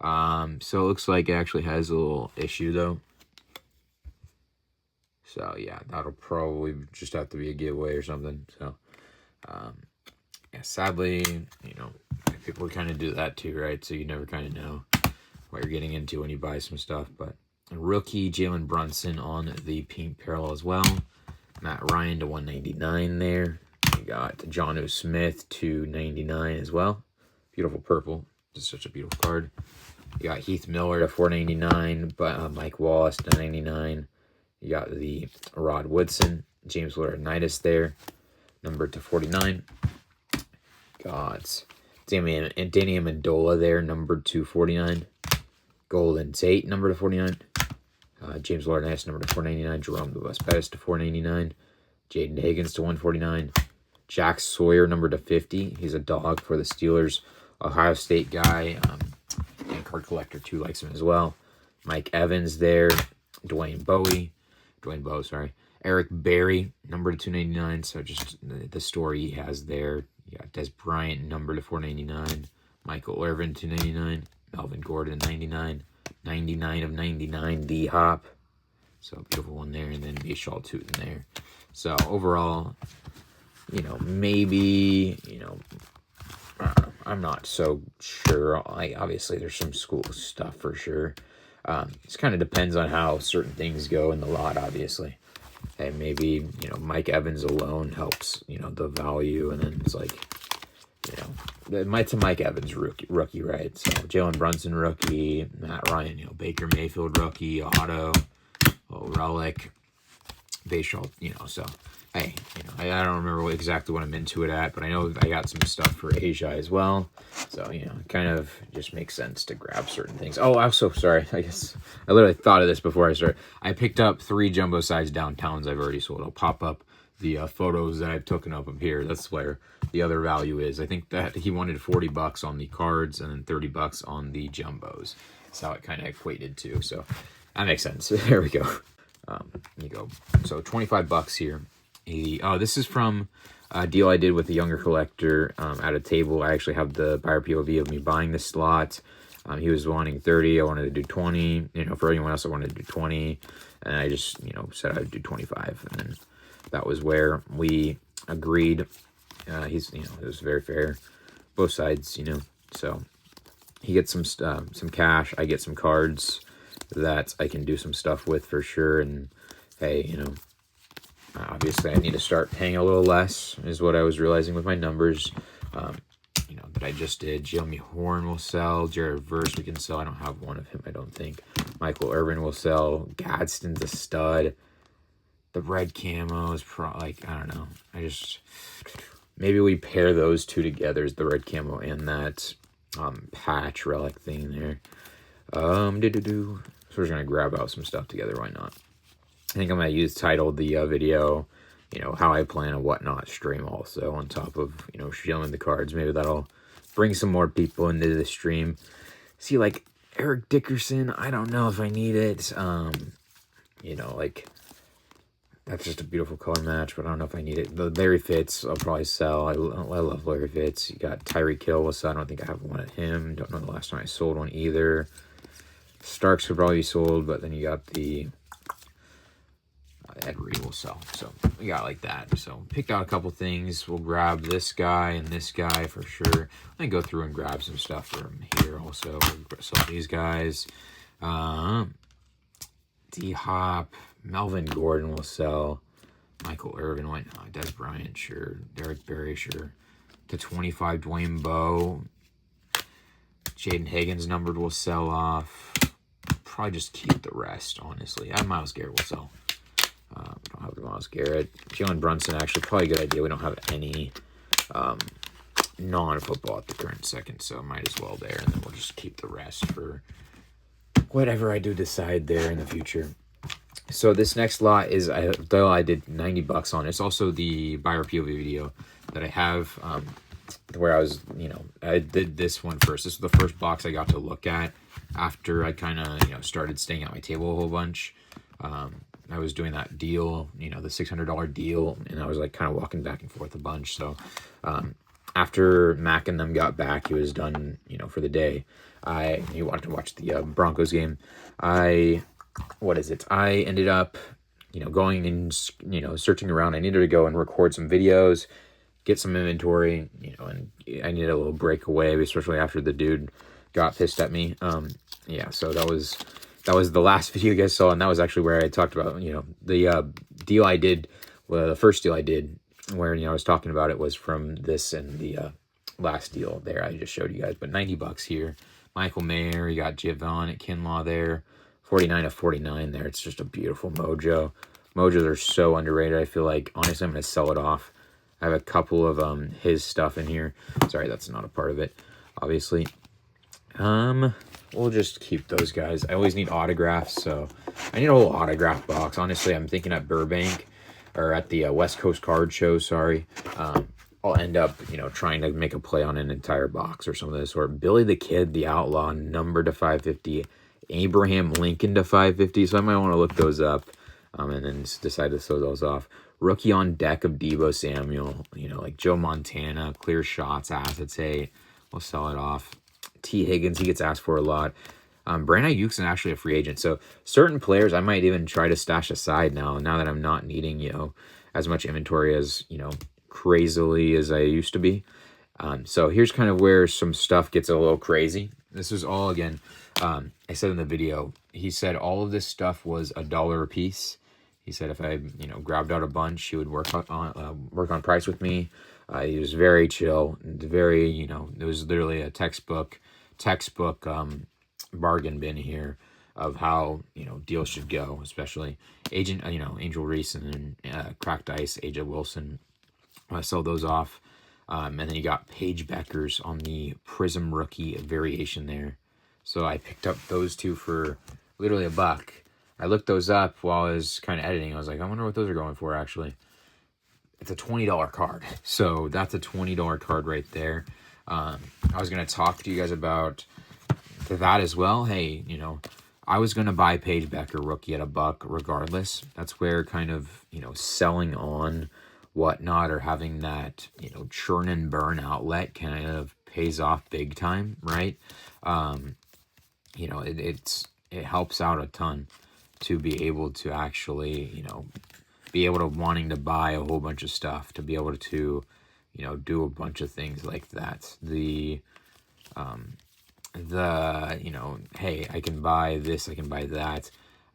So it looks like it actually has a little issue though. So yeah, that'll probably just have to be a giveaway or something. So yeah, sadly, you know, people kind of do that too, right? So you never kind of know what you're getting into when you buy some stuff. But a rookie Jalen Brunson on the pink parallel as well. Matt Ryan to 199 there. You got Jonnu Smith to 99 as well. Beautiful purple. Just such a beautiful card. You got Heath Miller to 499, but Mike Wallace to 99. You got the Rod Woodson, James Laurinaitis there, numbered to 49. Got Danny Amendola there, numbered to 49. Golden Tate, numbered to 49. James Laurinaitis, numbered to 499. Jerome Bettis to 499. Jaden Higgins to 149. Jack Sawyer, numbered to 50. He's a dog for the Steelers. Ohio State guy, and card collector too, likes him as well. Mike Evans there. Dwayne Bowe, sorry. Eric Berry, number to 299. So just the story he has there. You got Des Bryant, number to 499. Michael Irvin, 299. Melvin Gordon, 99. 99 of 99, D-Hop. So beautiful one there. And then Vishal Tootin there. So overall, you know, maybe, you know, I'm not so sure. Obviously, there's some school stuff for sure. It kind of depends on how certain things go in the lot, obviously. And maybe, you know, Mike Evans alone helps, you know, the value. And then it's like, you know, it's a Mike Evans rookie, right? So Jalen Brunson rookie, Matt Ryan, you know, Baker Mayfield rookie, auto, relic, Vishal, you know, so. Hey, you know, I don't remember exactly what I'm into it at, but I know I got some stuff for Asia as well. So, you know, it kind of just makes sense to grab certain things. Oh, also, sorry, I guess I literally thought of this before I started. I picked up 3 jumbo size downtowns I've already sold. I'll pop up the photos that I've taken up here. That's where the other value is. I think that he wanted 40 bucks on the cards and then 30 bucks on the jumbos. That's how it kind of equated to. So that makes sense. There we go. You go. So 25 bucks here. This is from a deal I did with a younger collector at a table. I actually have the buyer POV of me buying the slot. He was wanting 30. I wanted to do 20. You know, for anyone else, I wanted to do 20. And I just, you know, said I'd do 25. And then that was where we agreed. You know, it was very fair. Both sides, you know, So he gets some cash. I get some cards that I can do some stuff with for sure. And hey, you know, obviously I need to start paying a little less, is what I was realizing with my numbers. You know, that I just did. Jeremy Horn will sell. Jared Verse we can sell. I don't have one of him, I don't think. Michael Irvin will sell. Gadsden's a stud. The red camo is like, I don't know. Maybe we pair those two together, is the red camo and that patch relic thing there. So we're just gonna grab out some stuff together. Why not? I think I'm gonna title the video, you know, how I plan and whatnot stream also, on top of, you know, showing the cards. Maybe that'll bring some more people into the stream. See, like Eric Dickerson, I don't know if I need it. You know, like, that's just a beautiful color match, but I don't know if I need it. The Larry Fitz, I'll probably sell. I love Larry Fitz. You got Tyreek Hill, so I don't think I have one of him. Don't know the last time I sold one either. Starks could probably be sold, but then you got the Ed Reed will sell. So we got like that. So picked out a couple things. We'll grab this guy and this guy for sure. Then go through and grab some stuff from here also. We'll sell these guys. D-Hop. Melvin Gordon will sell. Michael Irvin, why not? Des Bryant, sure. Derek Berry, sure. To 25, Dwayne Bowe. Jaden Higgins numbered will sell off. Probably just keep the rest, honestly. And Myles Garrett will sell. We don't have Myles Garrett. Jalen Brunson, actually, probably a good idea. We don't have any non-football at the current second, so might as well there. And then we'll just keep the rest for whatever I do decide there in the future. So this next lot is, though I did 90 bucks on it, it's also the buyer POV video that I have, where I was, you know, I did this one first. This was the first box I got to look at after I kind of, you know, started staying at my table a whole bunch. I was doing that deal, you know, the $600 deal, and I was like kind of walking back and forth a bunch. So after Mac and them got back, he was done, you know, for the day. He wanted to watch the Broncos game. I ended up, you know, going and, you know, searching around. I needed to go and record some videos, get some inventory, you know, and I needed a little breakaway, especially after the dude got pissed at me. Yeah, so that was the last video you guys saw, and that was actually where I talked about, you know, the deal I did, well, the first deal I did, where, you know, I was talking about it was from this and the last deal there I just showed you guys. But 90 bucks here. Michael Mayer, you got Javon at Kinlaw there. 49 of 49 there. It's just a beautiful mojo. Mojos are so underrated. I feel like, honestly, I'm going to sell it off. I have a couple of his stuff in here. Sorry, that's not a part of it, obviously. We'll just keep those guys. I always need autographs, so I need a whole autograph box. Honestly, I'm thinking at Burbank, or at the West Coast Card Show, sorry. I'll end up, you know, trying to make a play on an entire box or something of this sort. Billy the Kid, the Outlaw, number to 550. Abraham Lincoln to 550, so I might want to look those up and then decide to throw those off. Rookie on deck of Deebo Samuel, you know, like Joe Montana, clear shots, acetate. We'll sell it off. T. Higgins, he gets asked for a lot. Brandon Ayuk's actually a free agent, so certain players I might even try to stash aside now that I'm not needing, you know, as much inventory as, you know, crazily as I used to be. So here's kind of where some stuff gets a little crazy. This is all, again, I said in the video, he said all of this stuff was $1 a piece. He said if I, you know, grabbed out a bunch, he would work on price with me. He was very chill, very, you know, it was literally a textbook bargain bin here of how, you know, deals should go, especially Angel Reese and Cracked Ice, AJ Wilson. I sell those off. And then you got Paige Beckers on the Prism rookie variation there. So I picked up those two for literally $1. I looked those up while I was kind of editing. I was like, I wonder what those are going for, actually. It's a $20 card. So that's a $20 card right there. I was going to talk to you guys about that as well. Hey, you know, I was going to buy Paige Becker rookie at $1 regardless. That's where kind of, you know, selling on whatnot or having that, you know, churn and burn outlet kind of pays off big time, right? You know, it helps out a ton to be able to actually, you know, be able to wanting to buy a whole bunch of stuff, to be able to, you know, do a bunch of things like that. The you know, hey, I can buy this, I can buy that.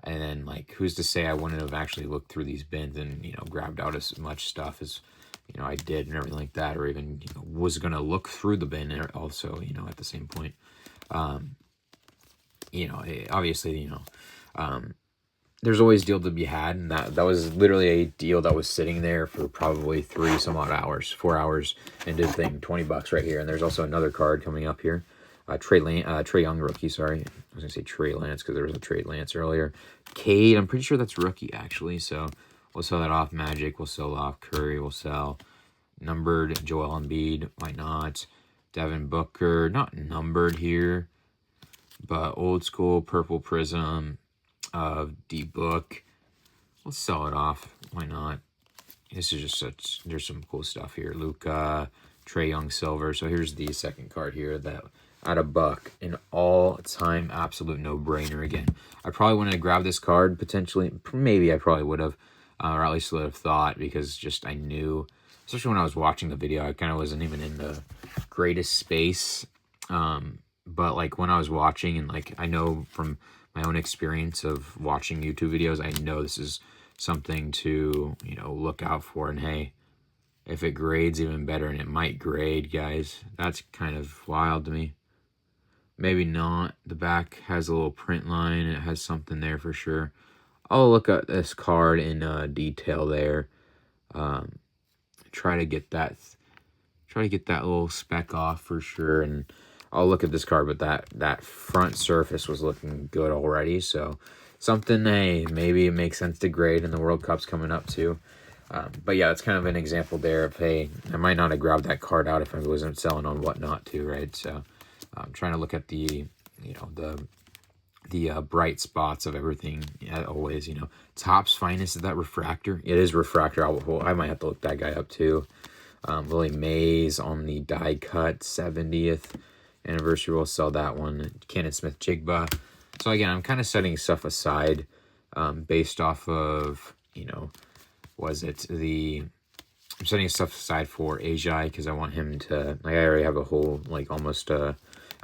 And then, like, who's to say I wouldn't have actually looked through these bins and, you know, grabbed out as much stuff as, you know, I did and everything like that, or even, you know, was going to look through the bin also, you know, at the same point. You know, obviously, you know, there's always deal to be had, and that was literally a deal that was sitting there for probably 4 hours into the thing. $20 right here. And there's also another card coming up here. Trey Young rookie, sorry. I was gonna say Trey Lance because there was a Trey Lance earlier. Cade, I'm pretty sure that's rookie actually, so we'll sell that off. Magic, we'll sell off. Curry, we'll sell. Numbered, Joel Embiid, why not? Devin Booker, not numbered here, but old school purple prism of D-Book. We'll sell it off. Why not? This is just such, there's some cool stuff here. Luka, Trey Young silver. So here's the second card here that at $1, an all-time absolute no-brainer. Again, I probably wouldn't have grabbed this card potentially. Maybe I probably would have, or at least would have thought, because just I knew, especially when I was watching the video, I kind of wasn't even in the greatest space. But like when I was watching, and like I know from my own experience of watching YouTube videos, I know this is something to, you know, look out for. And hey, if it grades, even better, and it might grade, guys. That's kind of wild to me. Maybe not. The back has a little print line. It has something there for sure. I'll look at this card in detail there. Try to get that little speck off for sure, and I'll look at this card. But that front surface was looking good already, so something, hey, maybe it makes sense to grade, and the World Cup's coming up too. But yeah, it's kind of an example there of, hey, I might not have grabbed that card out if I wasn't selling on whatnot too, right? So I'm trying to look at the, you know, the bright spots of everything. Yeah, always, you know, Topps Finest, is that refractor? It is refractor. I might have to look that guy up too. Willie Mays on the die cut 70th anniversary. We'll sell that one. Cannon Smith Jigba. So again, I'm kind of setting stuff aside based off of, you know, I'm setting stuff aside for Ajay because I want him to, like, I already have a whole, like, almost, I'm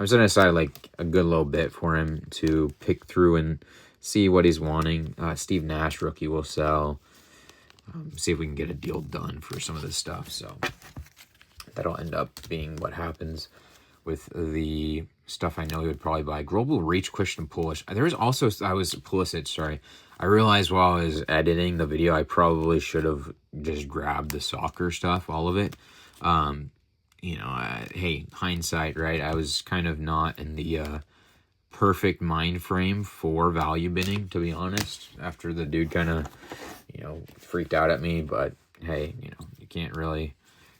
setting aside, like, a good little bit for him to pick through and see what he's wanting. Steve Nash, rookie, will sell. See if we can get a deal done for some of this stuff. So that'll end up being what happens with the stuff I know he would probably buy. Global Reach, Christian Pulisic. There was also, Pulisic, sorry. I realized while I was editing the video, I probably should have just grabbed the soccer stuff, all of it. You know, hey, hindsight, right? I was kind of not in the perfect mind frame for value bidding, to be honest, after the dude kind of, you know, freaked out at me. But hey, you know, you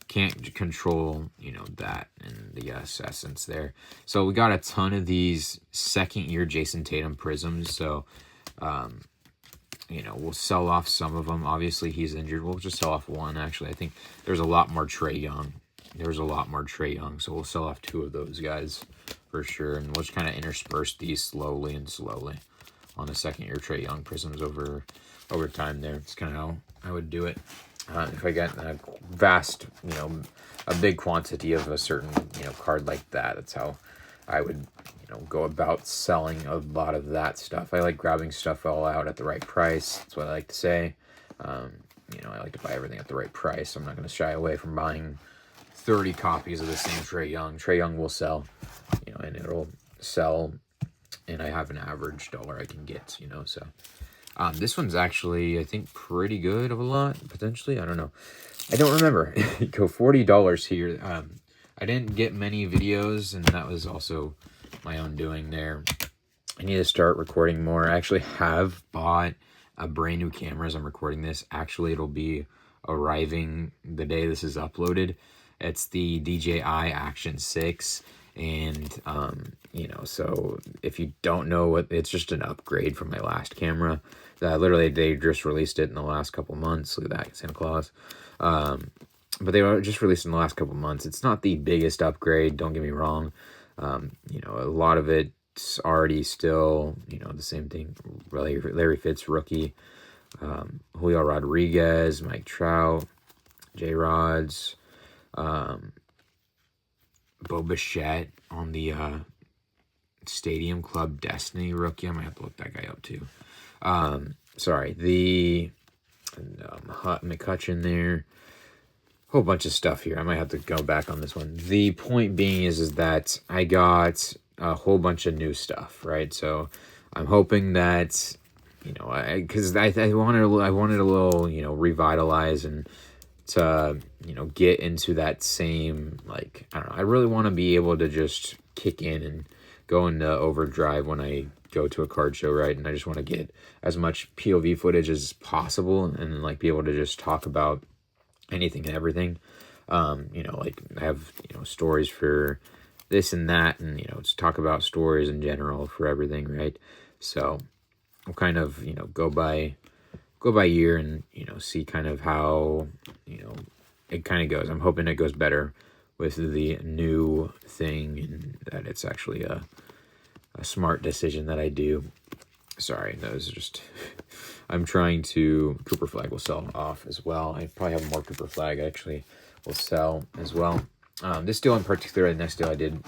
can't control, you know, that and the essence there. So we got a ton of these second-year Jason Tatum prisms. So, you know, we'll sell off some of them. Obviously, he's injured. We'll just sell off one, actually. I think there's a lot more Trey Young. So we'll sell off 2 of those guys for sure. And we'll just kind of intersperse these slowly on the second-year Trey Young prisms over time there. It's kind of how I would do it. If I get a vast, you know, a big quantity of a certain, you know, card like that, that's how I would, you know, go about selling a lot of that stuff. I like grabbing stuff all out at the right price. That's what I like to say. You know, I like to buy everything at the right price. I'm not going to shy away from buying 30 copies of the same Trey Young. Trey Young will sell, you know, and it'll sell, and I have an average dollar I can get, you know, so. This one's actually, I think, pretty good of a lot, potentially. I don't know. I don't remember. Go $40 here. I didn't get many videos, and that was also my own doing there. I need to start recording more. I actually have bought a brand new camera as I'm recording this. Actually, it'll be arriving the day this is uploaded. It's the DJI Action 6. And, you know, so if you don't know what, it's just an upgrade from my last camera. Literally, they just released it in the last couple months. Look at that, Santa Claus. But they were just released in the last couple months. It's not the biggest upgrade, don't get me wrong. You know, a lot of it's already still, you know, the same thing. Larry Fitz, rookie. Julio Rodriguez, Mike Trout, J-Rods. Bo Bichette on the Stadium Club Destiny rookie. I might have to look that guy up too. Sorry, the McCutcheon there. Whole bunch of stuff here. I might have to go back on this one. The point being is that I got a whole bunch of new stuff, right? So I'm hoping that, you know, because I wanted a little, you know, revitalize and to, you know, get into that same, like, I don't know. I really want to be able to just kick in and go into overdrive when I go to a card show, right? And I just want to get as much POV footage as possible and like be able to just talk about anything and everything. You know, like I have, you know, stories for this and that, and, you know, just talk about stories in general for everything, right? So I'll kind of, you know, go by year and, you know, see kind of how, you know, it kind of goes. I'm hoping it goes better with the new thing and that it's actually a smart decision that I do. Sorry, that was just... I'm trying to... Cooper Flag will sell off as well. I probably have more Cooper Flag actually will sell as well. This deal in particular, the next deal I did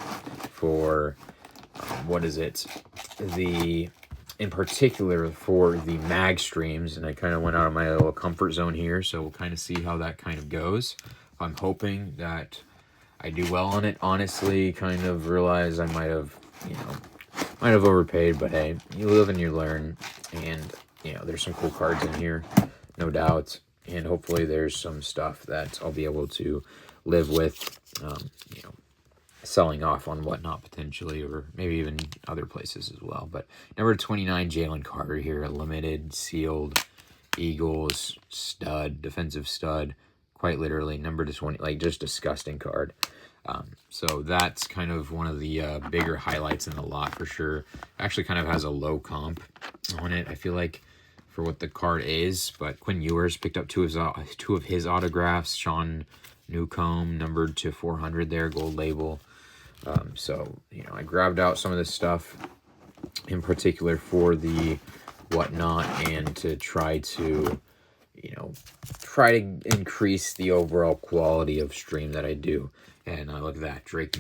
for... what is it? In particular for the mag streams, and I kind of went out of my little comfort zone here, so we'll kind of see how that kind of goes. I'm hoping that I do well on it. Honestly, kind of realize I might have, you know, overpaid, but hey, you live and you learn, and, you know, there's some cool cards in here, no doubt, and hopefully there's some stuff that I'll be able to live with, you know, selling off on whatnot potentially, or maybe even other places as well. But number 29, Jalen Carter here, a limited, sealed, Eagles, stud, defensive stud, quite literally, number to 20, like, just disgusting card. So that's kind of one of the bigger highlights in the lot for sure. Actually kind of has a low comp on it, I feel like, for what the card is. But Quinn Ewers picked up two of his autographs. Sean Newcomb, numbered to 400 there, gold label. So, you know, I grabbed out some of this stuff in particular for the whatnot and to try to, you know, increase the overall quality of stream that I do. And look at that, Drake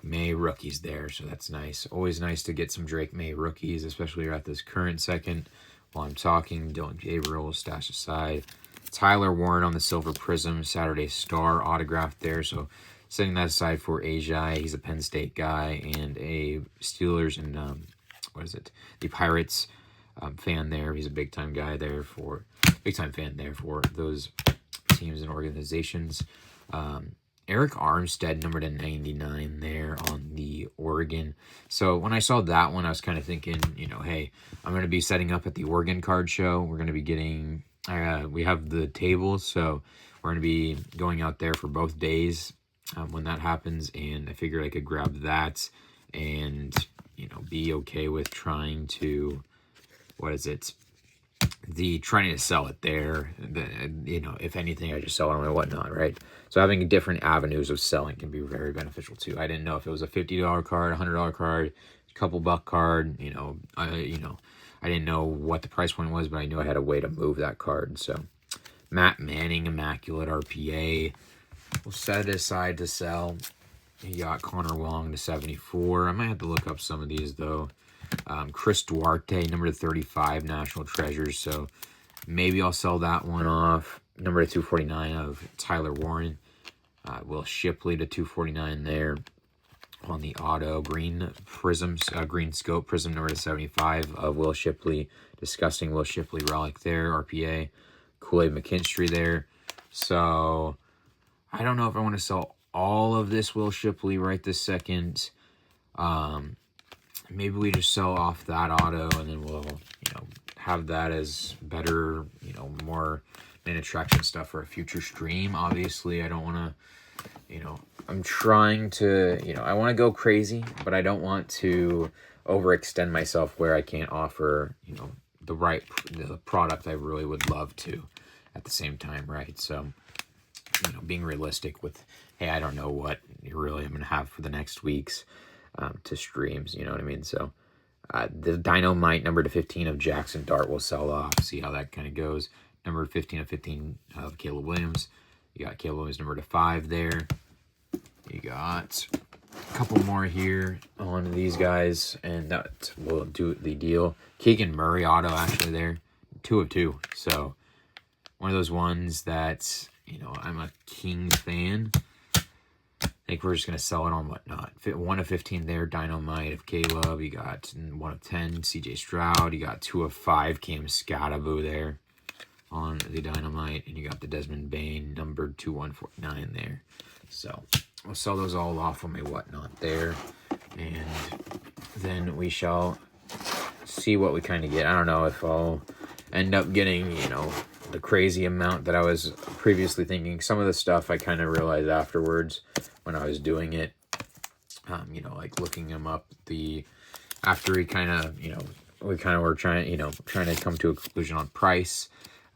May rookies there, so that's nice. Always nice to get some Drake May rookies, especially at this current second. While I'm talking, Dylan Gabriel, stash aside. Tyler Warren on the Silver Prism, Saturday Star autographed there, so setting that aside for Ajay. He's a Penn State guy and a Steelers and, the Pirates fan there. He's a big-time guy there for, big-time fan there for those teams and organizations. Eric Armstead, numbered to 99 there on the Oregon. So when I saw that one, I was kind of thinking, you know, hey, I'm going to be setting up at the Oregon card show. We're going to be getting, we have the table, so we're going to be going out there for both days when that happens. And I figured I could grab that and, you know, be okay with trying to, trying to sell it there. You know, if anything, I just sell it on my whatnot, right? So having different avenues of selling can be very beneficial too. I didn't know if it was a $50 card, $100 card, a couple buck card. You know, I didn't know what the price point was, but I knew I had a way to move that card. So Matt Manning, immaculate RPA. We'll set it aside to sell. You got Connor Wong to 74. I might have to look up some of these though. Chris Duarte, number 35, National Treasures. So maybe I'll sell that one off. Number 249 of Tyler Warren. Will Shipley to 249 there on the auto. Green Prisms, Green Scope Prism number 75 of Will Shipley. Disgusting Will Shipley relic there. RPA. Kool-Aid McKinstry there. So I don't know if I want to sell all of this Will Shipley right this second. Maybe we just sell off that auto and then we'll, you know, have that as better, you know, more main attraction stuff for a future stream. Obviously, I don't want to, you know, I'm trying to, you know, I want to go crazy, but I don't want to overextend myself where I can't offer, you know, the product I really would love to at the same time, right? So, you know, being realistic with, hey, I don't know what really I'm going to have for the next weeks to streams, you know what I mean? So the Dynamite number to 15 of Jackson Dart will sell off. See how that kind of goes. Number 15 of 15 of Caleb Williams. You got Caleb Williams number to 5 there. You got a couple more here on these guys, and that will do the deal. Keegan Murray auto actually there, 2 of 2. So one of those ones that, you know, I'm a Kings fan. I think we're just going to sell it on whatnot. 1 of 15 there, Dynamite of Caleb. You got 1 of 10, CJ Stroud. You got 2 of 5, Cam Scattaboo there on the Dynamite. And you got the Desmond Bain, numbered 2149 there. So I'll sell those all off on my whatnot there. And then we shall see what we kind of get. I don't know if I'll end up getting, you know, the crazy amount that I was previously thinking. Some of the stuff I kind of realized afterwards when I was doing it, you know, like looking them up, after we kind of, you know, we kind of were trying to come to a conclusion on price.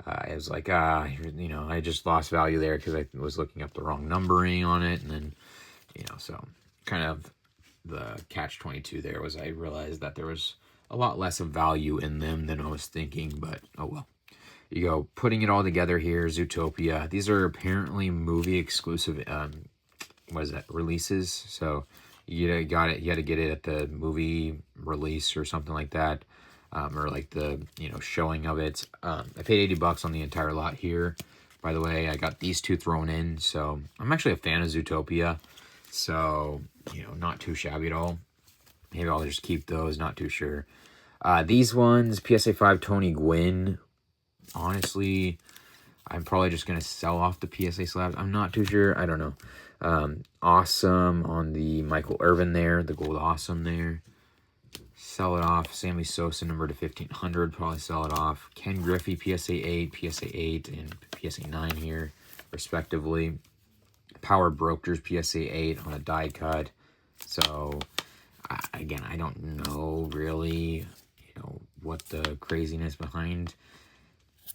I was like, you know, I just lost value there because I was looking up the wrong numbering on it. And then, you know, so kind of the catch-22 there was I realized that there was a lot less of value in them than I was thinking, but oh well. You go, putting it all together here, Zootopia. These are apparently movie exclusive, releases. So you had to get it at the movie release or something like that, or like the, you know, showing of it. I paid $80 on the entire lot here. By the way, I got these 2 thrown in, so I'm actually a fan of Zootopia. So, you know, not too shabby at all. Maybe I'll just keep those, not too sure. These ones, PSA 5 Tony Gwynn. Honestly, I'm probably just going to sell off the PSA slabs. I'm not too sure. I don't know. Awesome on the Michael Irvin there. The gold awesome there. Sell it off. Sammy Sosa, number to 1,500. Probably sell it off. Ken Griffey, PSA 8, PSA 8, and PSA 9 here, respectively. Power Brokers, PSA 8 on a die cut. So, again, I don't know really, you know, what the craziness behind,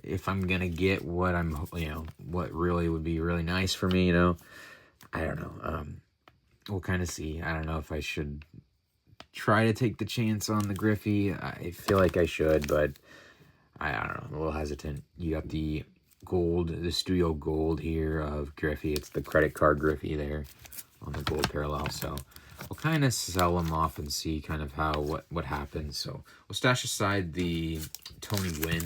if I'm going to get what I'm, you know, what really would be really nice for me, you know. I don't know. We'll kind of see. I don't know if I should try to take the chance on the Griffey. I feel like I should, but I don't know. I'm a little hesitant. You got the gold, the studio gold here of Griffey. It's the credit card Griffey there on the gold parallel. So we'll kind of sell them off and see kind of how, what happens. So we'll stash aside the Tony Gwynn,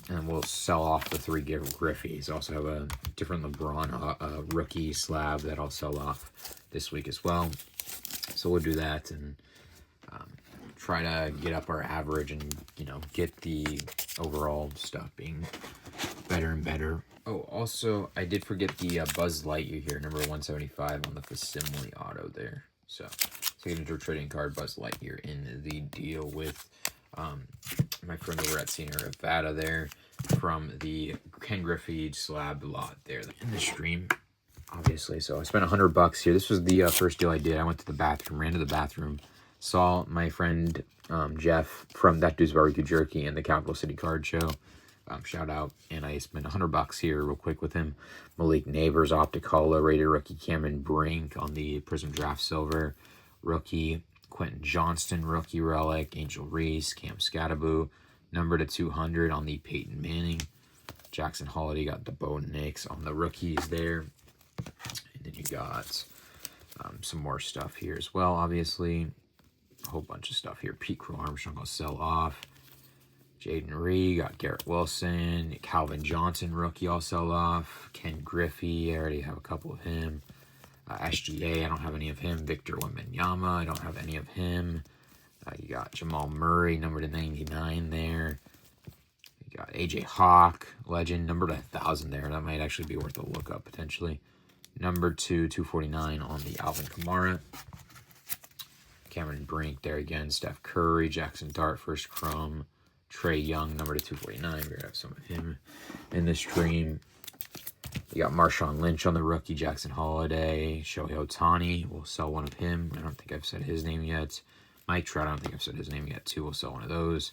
and we'll sell off the 3 Griffies. I also have a different LeBron rookie slab that I'll sell off this week as well. So we'll do that and try to get up our average and, you know, get the overall stuff being better and better. Oh, also, I did forget the Buzz Lightyear here, number 175 on the Facsimile auto there. So, signature trading card, Buzz Lightyear in the deal with my friend over at Senior Nevada there from the Ken Griffey slab lot there in the stream, obviously. So I spent $100 here. This was the first deal I did. I went to the bathroom, ran to the bathroom, saw my friend Jeff from That Dude's Barbecue Jerky and the Capital City Card Show. Shout out. And I spent $100 here real quick with him. Malik Neighbors, Opticola, rated rookie Cameron Brink on the Prism Draft Silver, rookie Quentin Johnston, rookie relic, Angel Reese, Cam Scattaboo, number to 200 on the Peyton Manning. Jackson Holiday got the Bo Nix on the rookies there. And then you got some more stuff here as well, obviously. A whole bunch of stuff here. Pete Crow Armstrong will sell off. Jaden Reed, got Garrett Wilson. Calvin Johnson, rookie, I'll sell off. Ken Griffey, I already have a couple of him. SGA, I don't have any of him. Victor Wembanyama, I don't have any of him. You got Jamal Murray, number to 99 there. You got AJ Hawk, legend, number to 1,000 there. That might actually be worth a look up potentially. Number 249 on the Alvin Kamara. Cameron Brink there again. Steph Curry, Jackson Dart, first Chrome. Trey Young, number to 249. We're going to have some of him in this stream. You got Marshawn Lynch on the rookie, Jackson Holiday. Shohei Ohtani, we'll sell one of him. I don't think I've said his name yet. Mike Trout, I don't think I've said his name yet too. We'll sell one of those.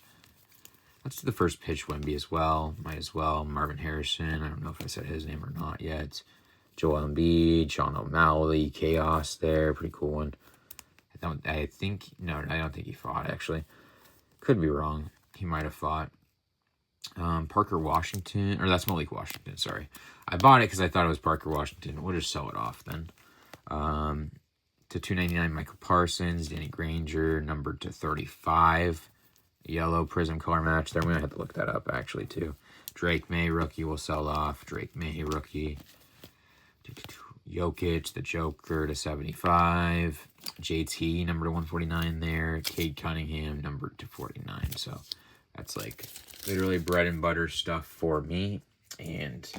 Let's do the first pitch Wemby as well. Might as well. Marvin Harrison, I don't know if I said his name or not yet. Joel Embiid, Sean O'Malley, Chaos there. Pretty cool one. I don't think he fought, actually. Could be wrong. He might have fought. Parker Washington, or that's Malik Washington, sorry. I bought it because I thought it was Parker Washington. We'll just sell it off then. To 299, Michael Parsons, Danny Granger, numbered to 35. Yellow prism color match there. I'm going to have to look that up, actually, too. Drake May, rookie, will sell off. Drake May, rookie. Jokic, the Joker, to 75. JT, number to 149 there. Cade Cunningham, number to 49. So that's like literally bread and butter stuff for me. And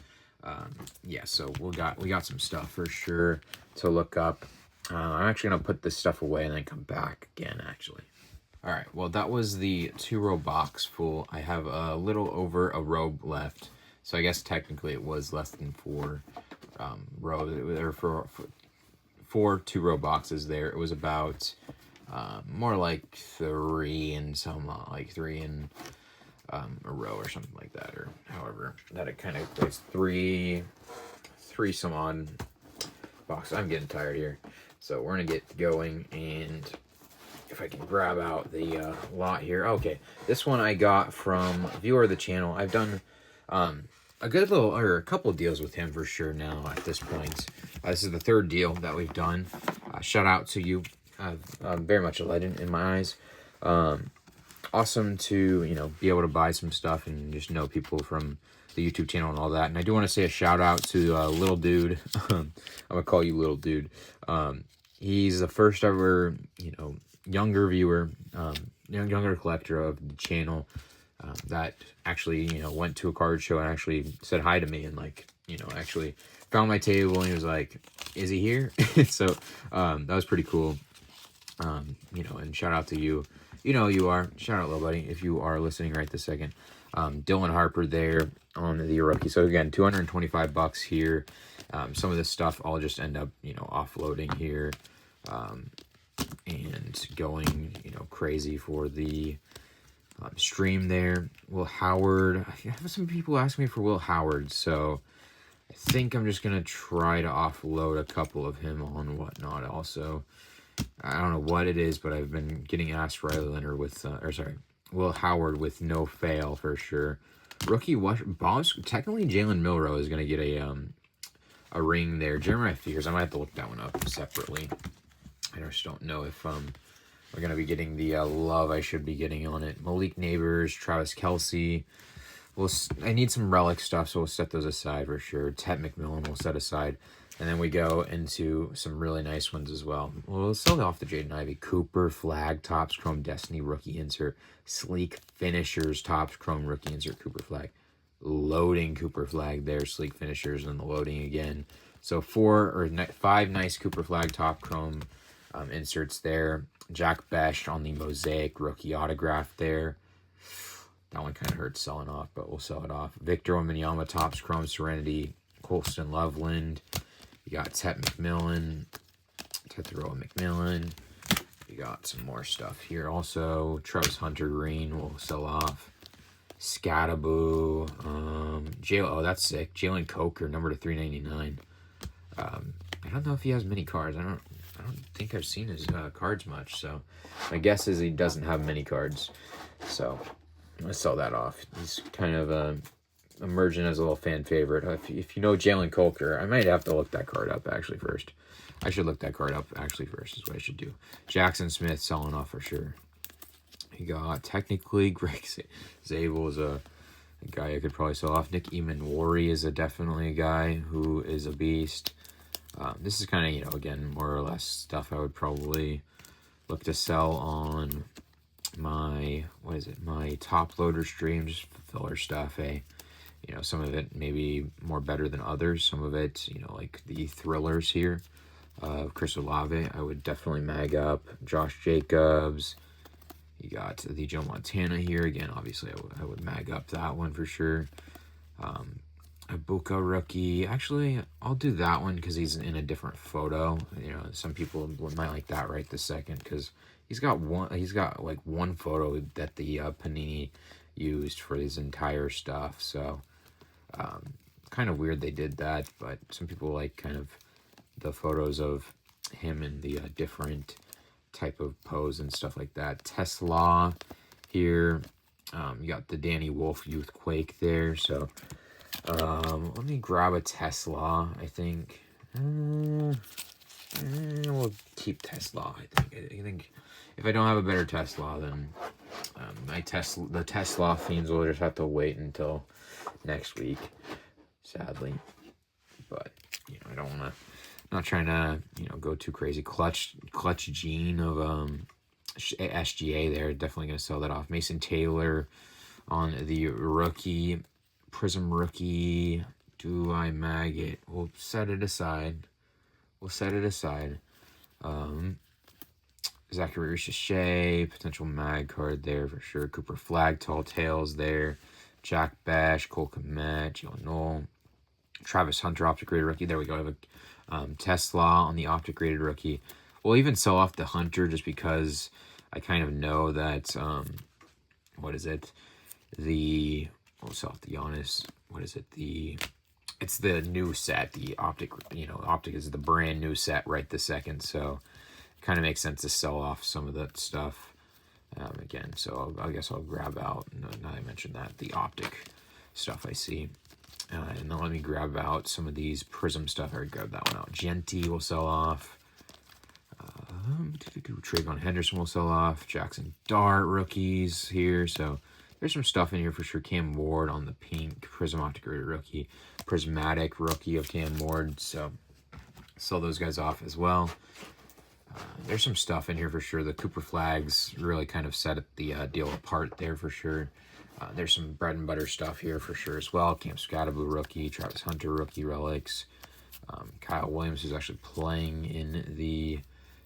yeah, so we got some stuff for sure to look up. I'm actually going to put this stuff away and then come back again, actually. All right, well, that was the 2-row box full. I have a little over a row left. So I guess technically it was less than 4 rows. There were 4 2-row boxes there. It was about more like 3 and some, like 3 and a row or something like that, or however that it kind of goes. 3 some odd boxes. I'm getting tired here. So we're going to get going, and if I can grab out the lot here. Okay, this one I got from a viewer of the channel. I've done a good little, or a couple of deals with him for sure now at this point. This is the 3rd deal that we've done. Shout out to you. Very much a legend in my eyes. Awesome to, you know, be able to buy some stuff and just know people from the YouTube channel and all that. And I do want to say a shout out to Little Dude. I'm going to call you Little Dude. He's the first ever, you know, younger viewer, younger collector of the channel that actually, you know, went to a card show and actually said hi to me and, like, you know, actually found my table and he was like, is he here? So that was pretty cool. You know, and shout out to you. You know you are. Shout out, little buddy, if you are listening right this second. Dylan Harper there on the rookie. So again, $225 here. Some of this stuff I'll just end up, you know, offloading here. And going, you know, crazy for the stream there. Will Howard. I have some people ask me for Will Howard, so I think I'm just going to try to offload a couple of him on whatnot also. I don't know what it is, but I've been getting asked Riley Leonard with, Will Howard with no fail for sure. Rookie Boss. Technically, Jalen Milroe is going to get a ring there. Jeremiah Fears. I might have to look that one up separately. I just don't know if we're going to be getting the love I should be getting on it. Malik Neighbors, Travis Kelce. I need some relic stuff, so we'll set those aside for sure. Ted McMillan we'll set aside. And then we go into some really nice ones as well. We'll sell off the Jaden Ivey. Cooper Flag, Topps Chrome Destiny rookie insert. Sleek Finishers, Topps Chrome rookie insert, Cooper Flag. Loading Cooper Flag there, Sleek Finishers, and the loading again. So 5 nice Cooper Flag Top Chrome inserts there. Jack Besh on the Mosaic rookie autograph there. That one kind of hurts selling off, but we'll sell it off. Victor Wembanyama Topps Chrome Serenity. Colston Loveland. You got Ted McMillan. Tethero McMillan. You got some more stuff here also. Travis Hunter Green will sell off. Scattaboo. Oh, that's sick. Jalen Coker, number to 399. I don't know if he has many cards. I don't think I've seen his cards much, so my guess is he doesn't have many cards. So let's sell that off. He's kind of emerging as a little fan favorite. If you know Jalen Coker, I might have to look that card up actually first. I should look that card up actually first is what I should do. Jackson Smith selling off for sure. You got technically Greg Zabel is a guy I could probably sell off. Nick Emanwari is definitely a guy who is a beast. This is kind of, you know, again, more or less stuff I would probably look to sell on my, my top loader stream, just filler stuff, You know, some of it maybe more better than others. Some of it, you know, like the thrillers here of Chris Olave, I would definitely mag up. Josh Jacobs. You got the Joe Montana here. Again, obviously, I would mag up that one for sure. Ibuka rookie. Actually, I'll do that one because he's in a different photo. You know, some people might like that right this second because he's got like one photo that the Panini used for his entire stuff. So, kind of weird they did that, but some people like kind of the photos of him in the different type of pose and stuff like that. Tesla here. You got the Danny Wolf Youth Quake there. So let me grab a Tesla, I think. We'll keep Tesla, I think. I think if I don't have a better Tesla, then the Tesla fiends will just have to wait until next week, sadly. But, you know, I don't want to, not trying to, you know, go too crazy. Clutch Gene of SGA there, definitely going to sell that off. Mason Taylor on the rookie, Prism rookie. Do I mag it? We'll set it aside. Zachary Richichet, potential mag card there for sure. Cooper Flag, Tall Tales there. Jack Bash, Cole Kmet, Jalen Knoll. Travis Hunter, optic graded rookie. There we go. I have a Tesla on the optic graded rookie. We'll even sell off the Hunter just because I kind of know that, what is it? We'll sell off the Giannis. What is it? It's the new set. The optic, you know, optic is the brand new set right this second. So it kind of makes sense to sell off some of that stuff. Again, so I guess I'll grab out, now that I mentioned that, the optic stuff I see. And then let me grab out some of these Prism stuff. I already grabbed that one out. Genty will sell off. Trayvon Henderson will sell off. Jackson Dart rookies here. So there's some stuff in here for sure. Cam Ward on the pink Prism optic rookie. Prismatic rookie of Cam Ward. So sell those guys off as well. There's some stuff in here for sure. The Cooper Flags really kind of set the deal apart there for sure. There's some bread and butter stuff here for sure as well. Cam Scatterboo rookie, Travis Hunter rookie relics, Kyle Williams who's actually playing in the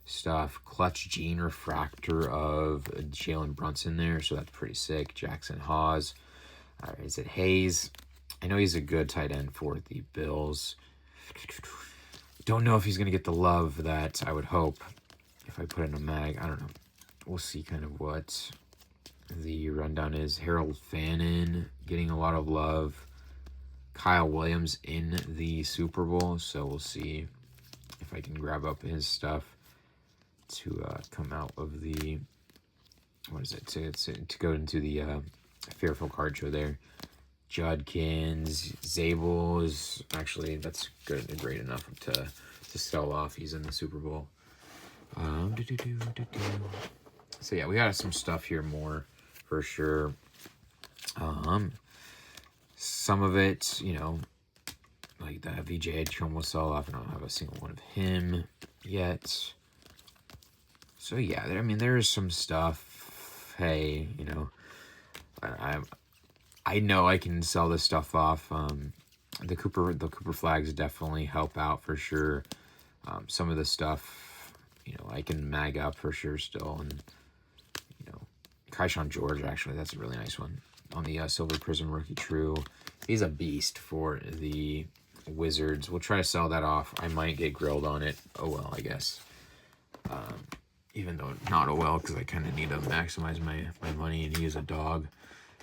stuff. Clutch Gene refractor of Jalen Brunson there, so that's pretty sick. Jackson Hawes. Is it Hayes? I know he's a good tight end for the Bills. Don't know if he's going to get the love that I would hope if I put in a mag. I don't know. We'll see kind of what the rundown is. Harold Fannin getting a lot of love. Kyle Williams in the Super Bowl, so we'll see if I can grab up his stuff to come out of the, what is it, to go into the Fairfield card show there. Judkins, Zabel is actually, that's good and great enough to sell off. He's in the Super Bowl. So yeah, we got some stuff here more for sure. Some of it, you know, like the VJ Edgecombe will sell off. I don't have a single one of him yet. So yeah, I mean, there's some stuff. Hey, you know, I know I can sell this stuff off. The Cooper Flags definitely help out for sure. Some of the stuff, you know, I can mag up for sure still. And, you know, Kaishan George, actually, that's a really nice one. On the Silver Prism Rookie True. He's a beast for the Wizards. We'll try to sell that off. I might get grilled on it. Oh, well, I guess. Even though not oh well, because I kind of need to maximize my money, and he is a dog.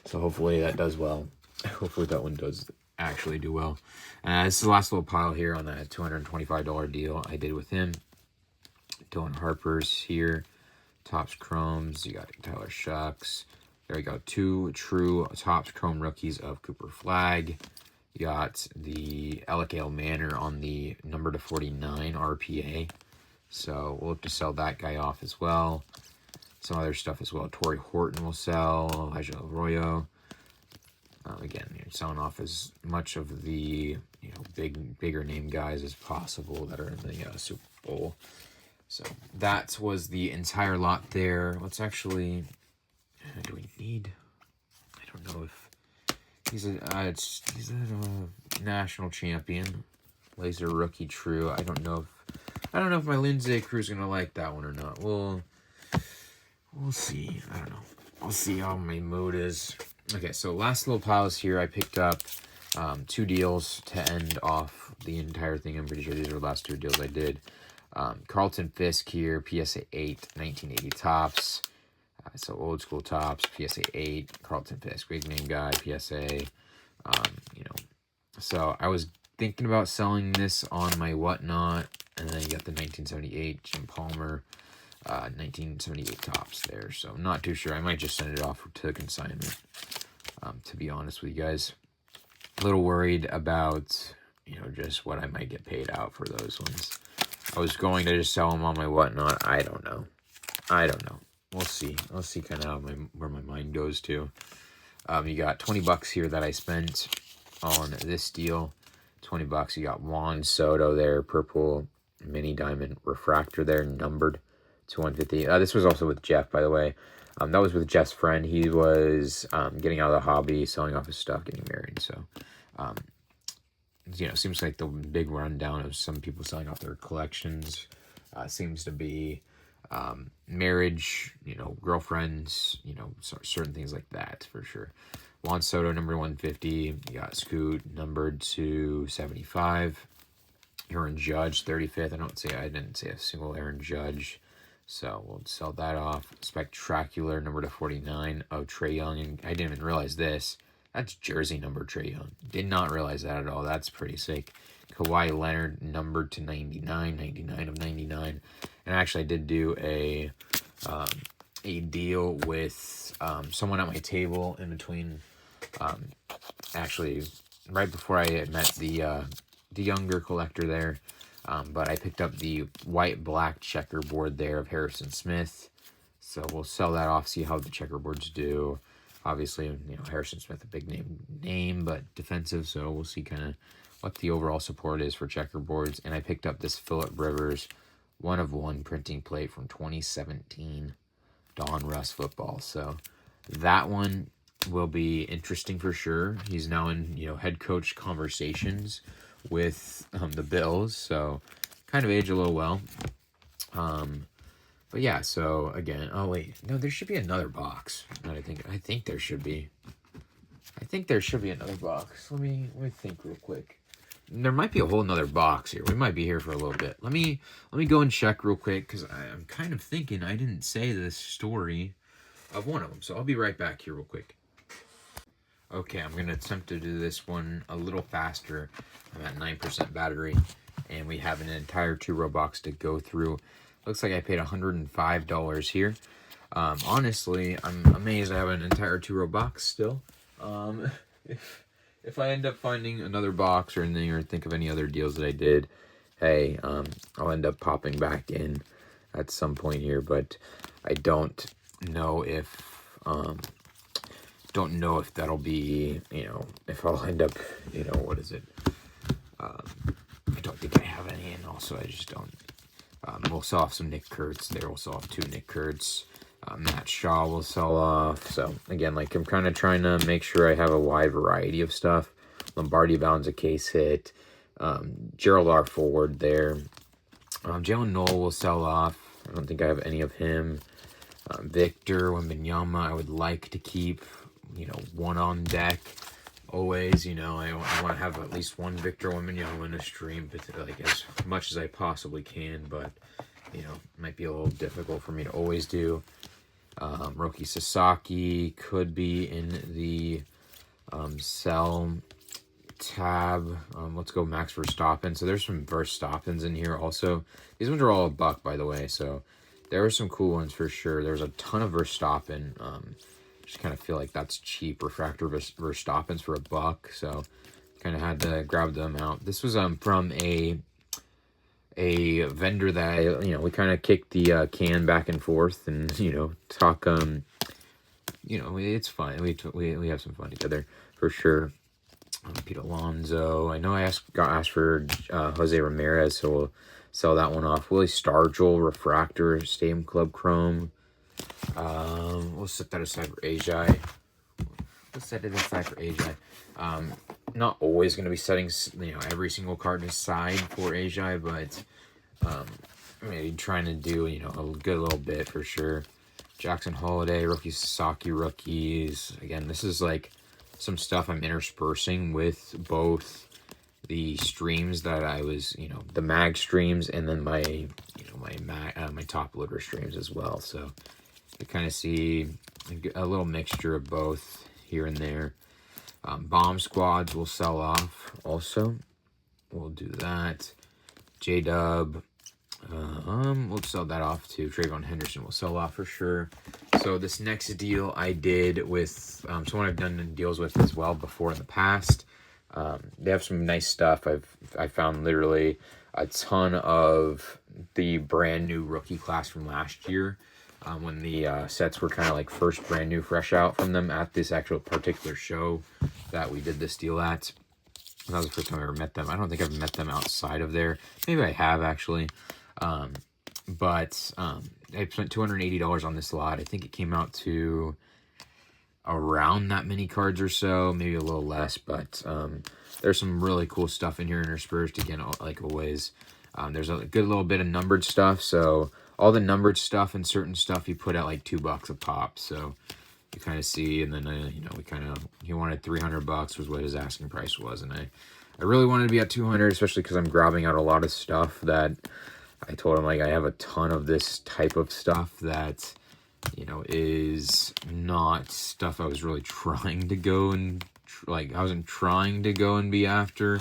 So hopefully that does well. Hopefully that one does actually do well. This is the last little pile here on that $225 deal I did with him. Dylan Harper's here. Topps Chromes. You got Tyler Shucks. There we go. 2 true Topps Chrome rookies of Cooper Flag. You got the Alec Manor on the number to 49 RPA. So we'll look to sell that guy off as well. Some other stuff as well. Torrey Horton will sell. Elijah Arroyo. Again, you're selling off as much of the, you know, bigger name guys as possible that are in the Super Bowl. So that was the entire lot there. Let's actually, do we need? I don't know if he's a national champion, laser rookie true. I don't know if my Lindsay crew's gonna like that one or not. We'll see. I don't know. I'll see how my mood is. Okay, so last little piles here. I picked up 2 deals to end off the entire thing. I'm pretty sure these are the last 2 deals I did. Carlton Fisk here, PSA 8, 1980 Topps. So old school Topps, PSA 8, Carlton Fisk, big name guy, PSA. You know, so I was thinking about selling this on my whatnot, and then you got the 1978 Jim Palmer, 1978 Topps there. So I'm not too sure. I might just send it off to consignment, to be honest with you guys. A little worried about, you know, just what I might get paid out for those ones. I was going to just sell them on my whatnot. I don't know. We'll see. Let's see kind of where my mind goes to. You got 20 bucks here that I spent on this deal. 20 bucks. You got Juan Soto there, purple mini diamond refractor there, numbered to 150. This was also with Jeff, by the way. That was with Jeff's friend. He was getting out of the hobby, selling off his stuff, getting married. So, seems like the big rundown of some people selling off their collections seems to be marriage, girlfriends, certain things like that for sure. Juan Soto, number 150. You got Scoot, numbered to 75. Aaron Judge, 35th. I didn't say a single Aaron Judge. So we'll sell that off. Spectacular, number to 49 of Trae Young. And I didn't even realize this. That's jersey number Trae Young. Did not realize that at all. That's pretty sick. Kawhi Leonard, numbered to 99. 99 of 99. And actually, I did do a deal with someone at my table in between. Actually, right before I met the younger collector there. But I picked up the white-black checkerboard there of Harrison Smith. So we'll sell that off, see how the checkerboards do. Obviously, Harrison Smith, a big name, but defensive. So we'll see kind of what the overall support is for checkerboards. And I picked up this Phillip Rivers 1/1 printing plate from 2017 Don Russ football. So that one will be interesting for sure. He's now in, head coach conversations with the Bills, so kind of age a little well. But yeah, so again, oh wait, no, there should be another box. I think there should be. I think there should be another box. Let me think real quick. There might be a whole nother box here. We might be here for a little bit. Let me go and check real quick because I'm kind of thinking I didn't say this story of one of them. So I'll be right back here real quick. Okay, I'm going to attempt to do this one a little faster. I'm at 9% battery, and we have an entire 2-row box to go through. Looks like I paid $105 here. Honestly, I'm amazed I have an entire 2-row box still. If I end up finding another box or anything, or think of any other deals that I did, hey, I'll end up popping back in at some point here, but I don't know if that'll be, if I'll end up, what is it? I don't think I have any, and also I just don't. We'll sell off some Nick Kurtz there. We'll sell off 2 Nick Kurtz. Matt Shaw will sell off. So, again, I'm kind of trying to make sure I have a wide variety of stuff. Lombardi Bounds a case hit. Gerald R. Ford there. Jalen Noel will sell off. I don't think I have any of him. Victor Wembanyama, I would like to keep, one on deck. Always, I want to have at least one Victor Wembanyama in a stream, as much as I possibly can, but, it might be a little difficult for me to always do. Roki Sasaki could be in the sell tab. Let's go Max Verstappen. So there's some Verstappens in here also. These ones are all $1, by the way, so there are some cool ones for sure. There's a ton of Verstappen. Just kind of feel like that's cheap. Refractor Verstappens for $1, so kind of had to grab them out. This was from a vendor that we kind of kicked the can back and forth and talk. It's fun. We have some fun together for sure. Pete Alonso. I know I got asked for Jose Ramirez, so we'll sell that one off. Willie Stargell Refractor Stadium Club Chrome. We'll set that aside for Ajay. Not always going to be setting, every single card aside for Ajay, but maybe trying to do, a good little bit for sure. Jackson Holiday, Rookie Sasaki rookies. Again, this is some stuff I'm interspersing with both the streams that I was, the mag streams, and then my top loader streams as well. So you kind of see a little mixture of both here and there. Bomb squads will sell off also. We'll do that. J-Dub. We'll sell that off too. Trayvon Henderson will sell off for sure. So this next deal I did with someone I've done deals with as well before in the past. They have some nice stuff. I found literally a ton of the brand new rookie class from last year, when the sets were kind of like first brand new, fresh out from them at this actual particular show that we did this deal at. That was the first time I ever met them. I don't think I've met them outside of there. Maybe I have, actually. But I spent $280 on this lot. I think it came out to around that many cards or so, maybe a little less. But there's some really cool stuff in here interspersed. Again, like always, there's a good little bit of numbered stuff. So all the numbered stuff and certain stuff you put at like $2 a pop. So you kind of see, and then you know, he wanted $300 was what his asking price was, and I really wanted to be at 200, especially because I'm grabbing out a lot of stuff that I told him, like, I have a ton of this type of stuff that, you know, is not stuff I was really trying to go and I wasn't trying to go and be after,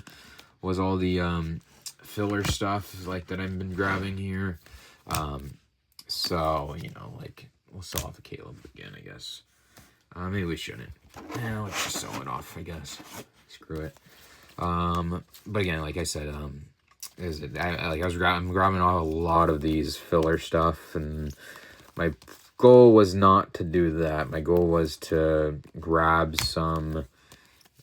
was all the filler stuff like that I've been grabbing here. So, you know, like, we'll sell off a Caleb again, I guess. Maybe we shouldn't. Yeah, let's just sell it off, I guess. Screw it. But again, like I said, I'm grabbing off a lot of these filler stuff, and my goal was not to do that. My goal was to grab some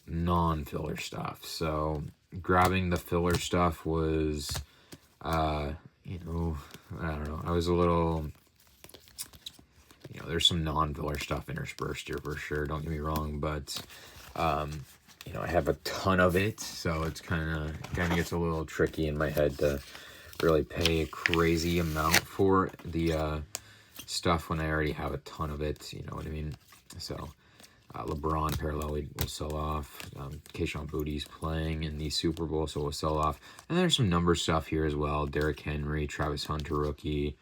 non-filler stuff. So grabbing the filler stuff was, you know, I don't know. I was a little, you know, there's some non-filler stuff interspersed here for sure. Don't get me wrong, but you know, I have a ton of it, so it's kind of gets a little tricky in my head to really pay a crazy amount for the stuff when I already have a ton of it. You know what I mean? So LeBron parallel we'll sell off. Keyshawn Booty's playing in the Super Bowl, so we'll sell off. And there's some number stuff here as well. Derrick Henry, Travis Hunter rookie,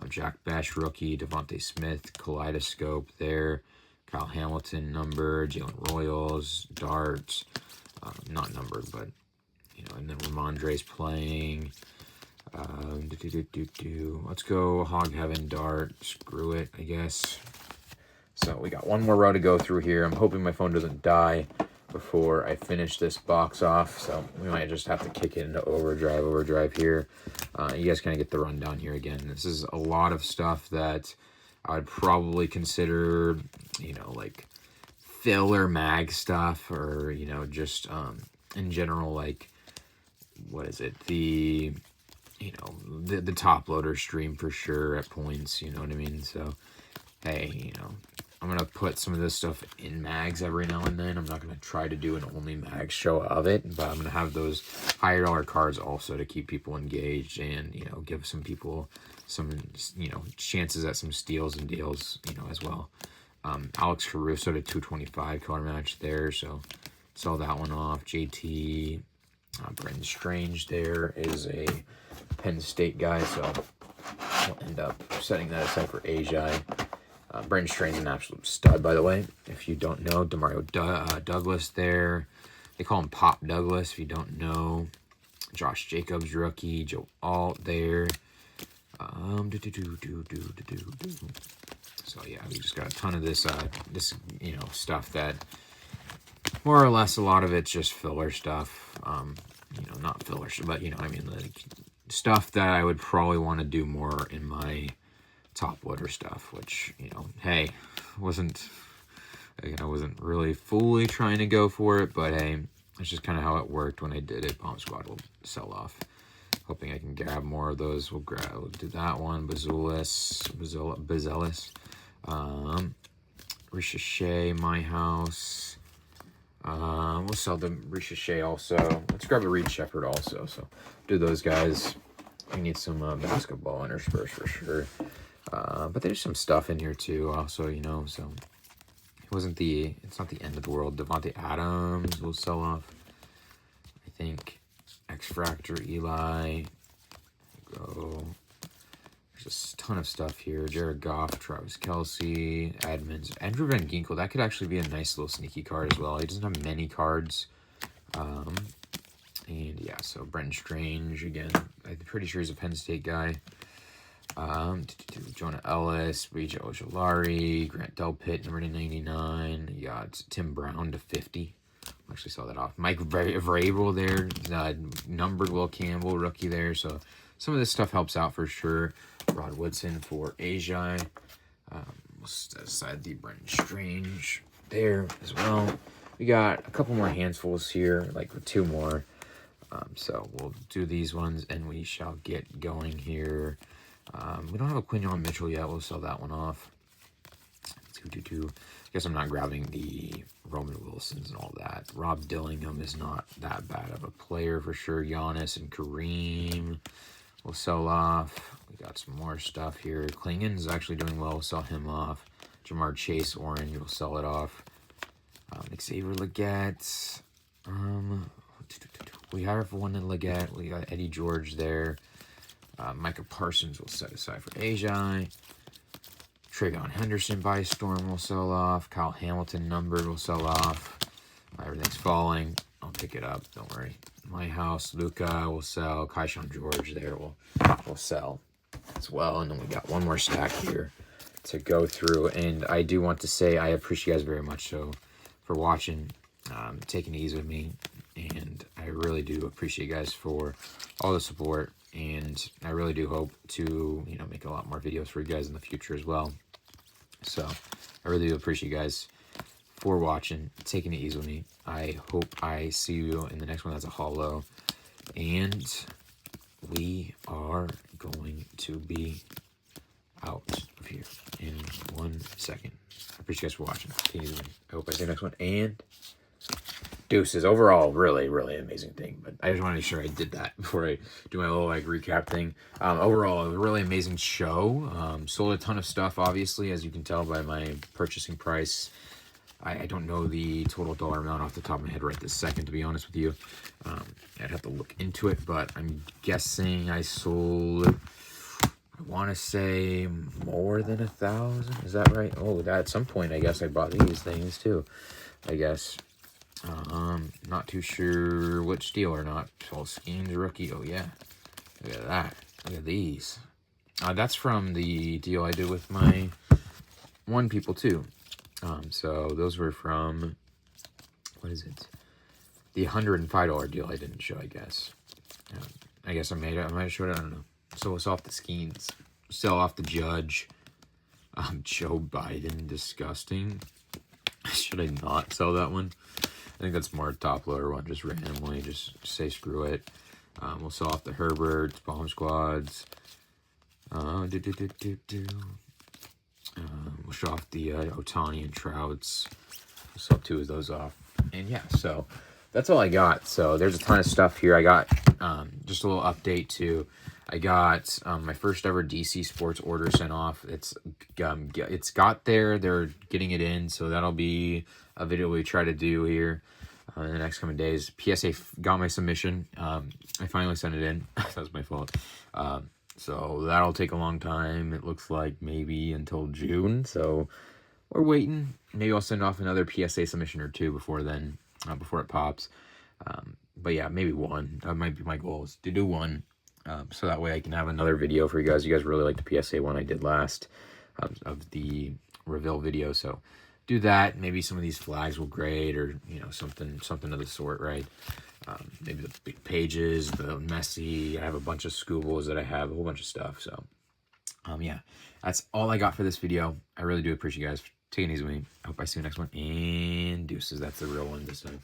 Jack Bash rookie, Devontae Smith, Kaleidoscope there. Kyle Hamilton numbered, Jalen Royals, darts, not numbered, but, you know, and then Ramondre's playing. Let's go Hog Heaven dart, screw it, I guess. So we got one more row to go through here. I'm hoping my phone doesn't die before I finish this box off, so we might just have to kick it into overdrive here. You guys kind of get the rundown here again. This is a lot of stuff that I would probably consider, you know, like filler mag stuff, or, you know, just in general, like, what is it? The, you know, the top loader stream for sure at points, you know what I mean? So, hey, you know, I'm going to put some of this stuff in mags every now and then. I'm not going to try to do an only mag show of it, but I'm going to have those higher dollar cards also to keep people engaged and, you know, give some people some, you know, chances at some steals and deals, you know, as well. Alex Caruso to 225 color match there, so sell that one off. JT, Brendan Strange there is a Penn State guy, so we'll end up setting that aside for Asia. Brendan Strange is an absolute stud, by the way. If you don't know, Demario Douglas there. They call him Pop Douglas, if you don't know. Josh Jacobs rookie, Joe Alt there. So yeah, we just got a ton of this this, you know, stuff that more or less a lot of it's just filler stuff. You know, not filler, but, you know, I mean, like stuff that I would probably want to do more in my top loader stuff, which, you know, hey, I wasn't really fully trying to go for it, but hey, that's just kind of how it worked when I did it. Bomb Squad will sell off. Hoping I can grab more of those. We'll do that one. Bazelis, Ricochet, My House. We'll sell the Ricochet also. Let's grab a Reed Shepherd also. So do those guys. We need some basketball interspersed for sure. But there's some stuff in here too also, you know, so it's not the end of the world. Devontae Adams will sell off, I think. X-Fractor, Eli. Go. There's a ton of stuff here. Jared Goff, Travis Kelce, Edmonds, Andrew Van Ginkel. That could actually be a nice little sneaky card as well. He doesn't have many cards. And yeah, so Brendan Strange again. I'm pretty sure he's a Penn State guy. Jonah Ellis, B.J. Ojolari, Grant Delpit, number 99. You got Tim Brown to 50. Actually saw that off. Mike Vrabel there, numbered Will Campbell, rookie there. So some of this stuff helps out for sure. Rod Woodson for Asia. We'll set aside the Brendan Strange there as well. We got a couple more handfuls here, like 2 more. So we'll do these ones, and we shall get going here. We don't have a Quinyon Mitchell yet. We'll sell that one off. Guess I'm not grabbing the Roman Wilsons and all that. Rob Dillingham is not that bad of a player for sure. Giannis and Kareem we'll sell off. We got some more stuff here. Klingon's actually doing well. We'll sell him off. Jamar Chase, orange, we'll sell it off. Xavier Leggett. We have one in Leggett. We got Eddie George there. Micah Parsons will set aside for Asia. Travion Henderson by Storm will sell off. Kyle Hamilton numbered will sell off. Everything's falling. I'll pick it up. Don't worry. My house, Luca will sell. Kaishan George there will sell as well. And then we got one more stack here to go through. And I do want to say I appreciate you guys very much so for watching, taking it easy with me. And I really do appreciate you guys for all the support. And I really do hope to, make a lot more videos for you guys in the future as well. So I really do appreciate you guys for watching, taking it easy with me. I hope I see you in the next one that's a holo. And we are going to be out of here in 1 second. I appreciate you guys for watching. Take it easy with me. I hope I see you next one. And deuces. Overall, really, really amazing thing. But I just want to make sure I did that before I do my little recap thing. Overall, a really amazing show. Sold a ton of stuff, obviously, as you can tell by my purchasing price. I don't know the total dollar amount off the top of my head right this second, to be honest with you. I'd have to look into it, but I'm guessing I sold, I want to say, more than 1,000. Is that right? Oh, at some point, I guess I bought these things too, I guess. Not too sure which deal or not. Paul Skeens rookie. Oh, yeah. Look at that. Look at these. That's from the deal I did with my one people, too. So those were from, what is it? The $105 deal I didn't show, I guess. I guess I might have showed it. I don't know. So it's off the Skeens. Sell off the Judge. Joe Biden. Disgusting. Should I not sell that one? I think that's more a top loader one, just randomly, just say screw it. We'll sell off the Herberts, Bomb Squads. We'll show off the Otani and Trouts. We'll sell 2 of those off. And yeah, so that's all I got. So there's a ton of stuff here. I got just a little update too. I got my first ever DC Sports order sent off. It's got there. They're getting it in, so that'll be a video we try to do here in the next coming days. PSA got my submission. I finally sent it in. That was my fault. So that'll take a long time. It looks like maybe until June. So we're waiting. Maybe I'll send off another PSA submission or 2 before then, before it pops. But yeah, maybe 1. That might be my goal, is to do 1. So that way I can have another video for you guys. You guys really like the PSA one I did last of the reveal video. So do that. Maybe some of these flags will grade, or something of the sort, right? Maybe the big pages, the Messi. I have a bunch of Scoobles that I have, a whole bunch of stuff. So yeah, that's all I got for this video. I really do appreciate you guys taking it easy with me. I hope I see you next one. And deuces. That's the real one this time.